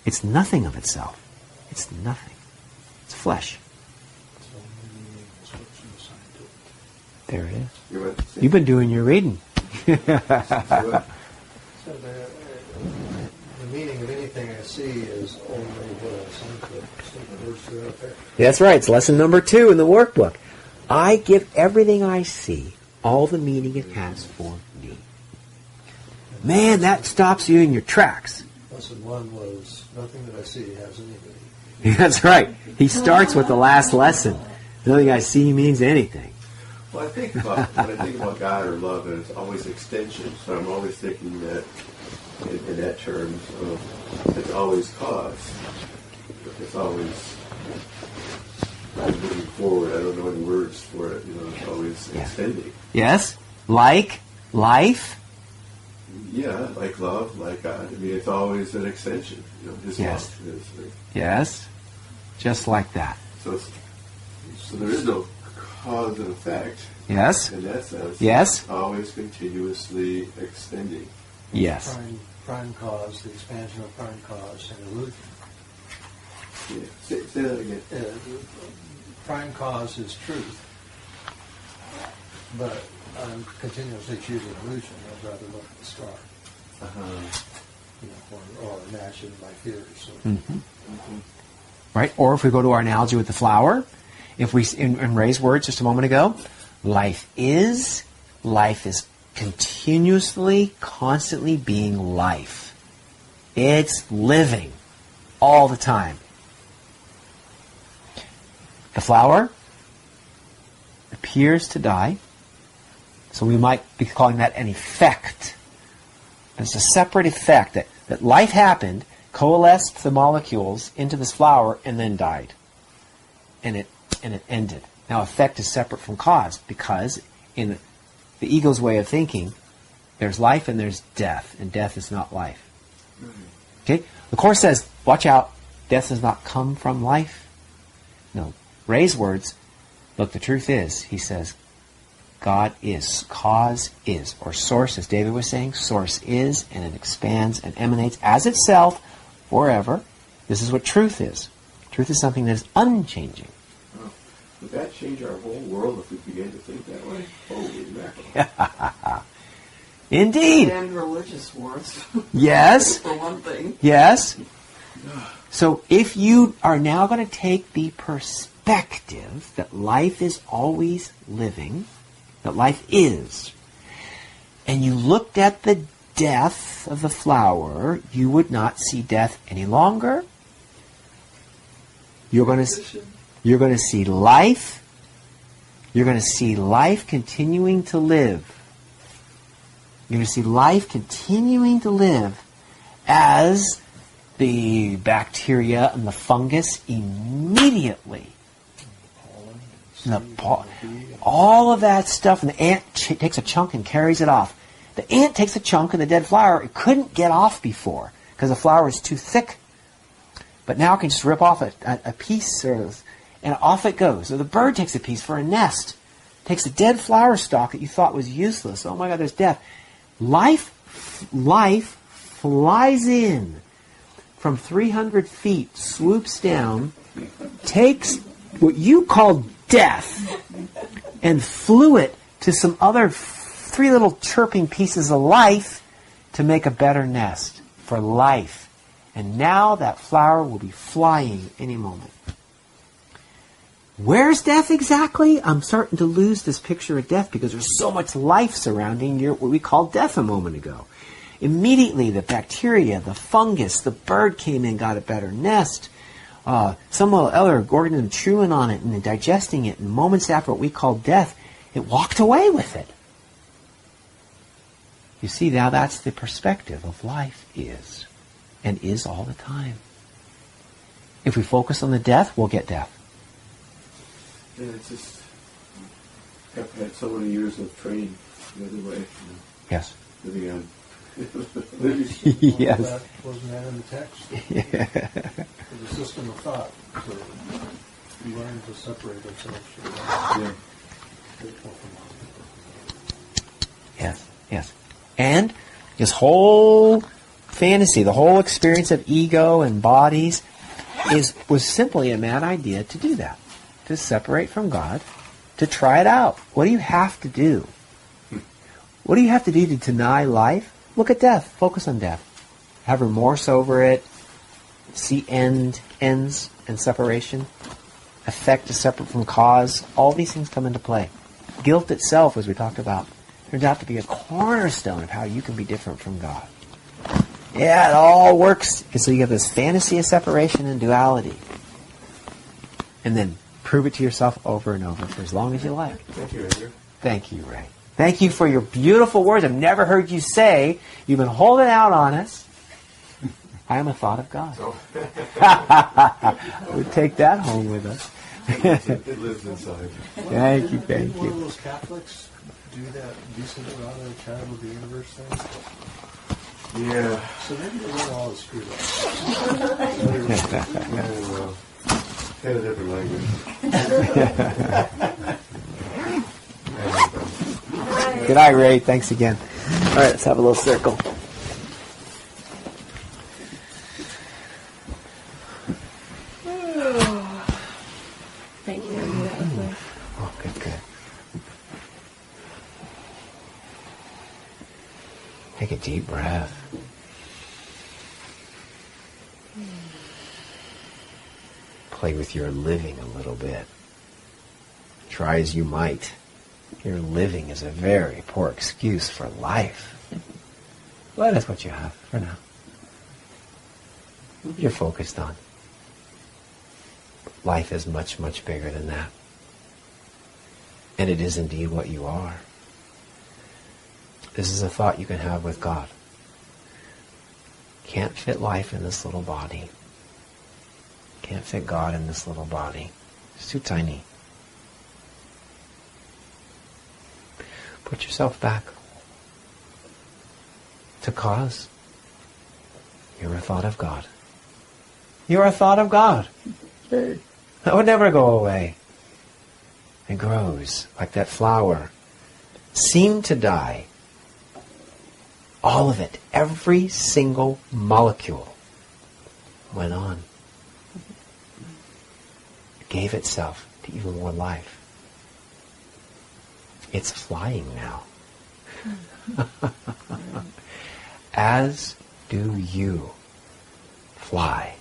Speaker 1: It's nothing of itself. It's nothing. It's flesh. There it is. You've been doing your reading.
Speaker 3: So the meaning of anything I see is only what I see. The words that are out there.
Speaker 1: That's right. It's lesson number 2 in the workbook. I give everything I see all the meaning it has for me. Man, that stops you in your tracks.
Speaker 3: Lesson 1 was nothing that I see has any meaning.
Speaker 1: That's right. He starts with the last lesson. Nothing I see means anything.
Speaker 6: Well, when I think about God or love, and it's always extension. So I'm always thinking that in that terms of it's always cause. It's always moving forward. I don't know any words for it. It's always extending.
Speaker 1: Yes, like life.
Speaker 6: Yeah, like love, like God. I mean, it's always an extension. His love is.
Speaker 1: Yes, just like that.
Speaker 6: So there is no cause and effect.
Speaker 1: Yes.
Speaker 6: In that sense.
Speaker 1: Yes.
Speaker 6: It's always continuously extending.
Speaker 1: Yes.
Speaker 3: Prime cause, the expansion of prime cause and illusion.
Speaker 6: Yeah. Say that again.
Speaker 3: Prime cause is truth, but I'm continuously choosing illusion. I'd rather look at the star, or imagine my theories.
Speaker 1: Right? Or if we go to our analogy with the flower, if we, in Ray's words just a moment ago, life is continuously, constantly being life. It's living all the time. The flower appears to die, so we might be calling that an effect. There's a separate effect that life happened, coalesced the molecules into this flower, and then died. And it ended. Now effect is separate from cause, because in the ego's way of thinking, there's life and there's death, and death is not life. Okay? The Course says, watch out, death does not come from life. No. Ray's words, look, the truth is, he says, God is, cause is, or source, as David was saying, source is, and it expands and emanates as itself forever. This is what truth is. Truth is something that is unchanging.
Speaker 6: Oh. Would that change our whole world if we began to think that way? Holy mackerel.
Speaker 1: Indeed.
Speaker 2: And religious wars.
Speaker 1: Yes.
Speaker 2: For one thing.
Speaker 1: Yes. So if you are now going to take the perspective that life is always living, that life is, and you looked at the death of the flower, you would not see death any longer. You're going to see life. You're going to see life continuing to live. You're going to see life continuing to live as the bacteria and the fungus immediately, all of that stuff, and the ant takes a chunk and carries it off. The ant takes a chunk in the dead flower. It couldn't get off before because the flower is too thick. But now it can just rip off a piece, and off it goes. Or the bird takes a piece for a nest. Takes a dead flower stalk that you thought was useless. Oh my God, there's death. Life flies in from 300 feet, swoops down, takes what you call death, and flew it to some other 3 little chirping pieces of life to make a better nest for life. And now that flower will be flying any moment. Where's death exactly? I'm starting to lose this picture of death because there's so much life surrounding what we called death a moment ago. Immediately, the bacteria, the fungus, the bird came in, got a better nest. Some other organism chewing on it and digesting it, and moments after what we call death, it walked away with it. You see, now that's the perspective of life is, and is all the time. If we focus on the death, we'll get death.
Speaker 6: Yeah, it's just, I've had so many years of training the other way.
Speaker 1: Yes.
Speaker 6: Living on.
Speaker 1: Yes.
Speaker 3: Wasn't that in the text?
Speaker 1: Yeah.
Speaker 3: The system of thought. So we learn to separate ourselves from
Speaker 6: Yeah.
Speaker 1: Yes, yes. And this whole fantasy, the whole experience of ego and bodies was simply a mad idea to do that. To separate from God, to try it out. What do you have to do? What do you have to do to deny life? Look at death. Focus on death. Have remorse over it. See ends and separation. Effect is separate from cause. All these things come into play. Guilt itself, as we talked about, turns out to be a cornerstone of how you can be different from God. Yeah, it all works. And so you have this fantasy of separation and duality. And then prove it to yourself over and over for as long as you like.
Speaker 6: Thank you, Andrew.
Speaker 1: Thank you, Ray. Thank you for your beautiful words I've never heard you say. You've been holding out on us. I am a thought of God. We'll take that home with us.
Speaker 6: It lives inside.
Speaker 1: Thank you, thank
Speaker 3: One of
Speaker 1: you.
Speaker 3: those Catholics do that decent amount of child of the universe thing?
Speaker 6: Yeah.
Speaker 3: So maybe they weren't all as screwed up.
Speaker 6: Oh, well. Kind of different language.
Speaker 1: Good night, Ray. Thanks again. All right, let's have a little circle.
Speaker 2: Thank you. That was nice.
Speaker 1: Oh, good, good. Take a deep breath. Play with your living a little bit. Try as you might. Your living is a very poor excuse for life. Well, that's what you have for now. You're focused on. Life is much, much bigger than that. And it is indeed what you are. This is a thought you can have with God. Can't fit life in this little body. Can't fit God in this little body. It's too tiny. Put yourself back to cause. You're a thought of God. You're a thought of God. That would never go away. It grows like that flower. Seemed to die. All of it, every single molecule went on. It gave itself to even more life. It's flying now. As do you fly.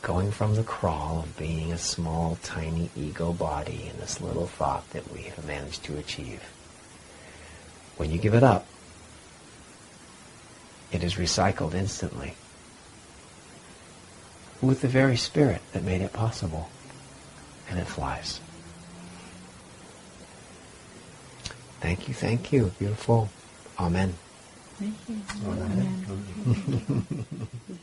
Speaker 1: Going from the crawl of being a small, tiny ego body in this little thought that we have managed to achieve. When you give it up, it is recycled instantly with the very spirit that made it possible, and it flies. Thank you. Beautiful. Amen.
Speaker 2: Thank you.
Speaker 3: Amen.
Speaker 2: Amen.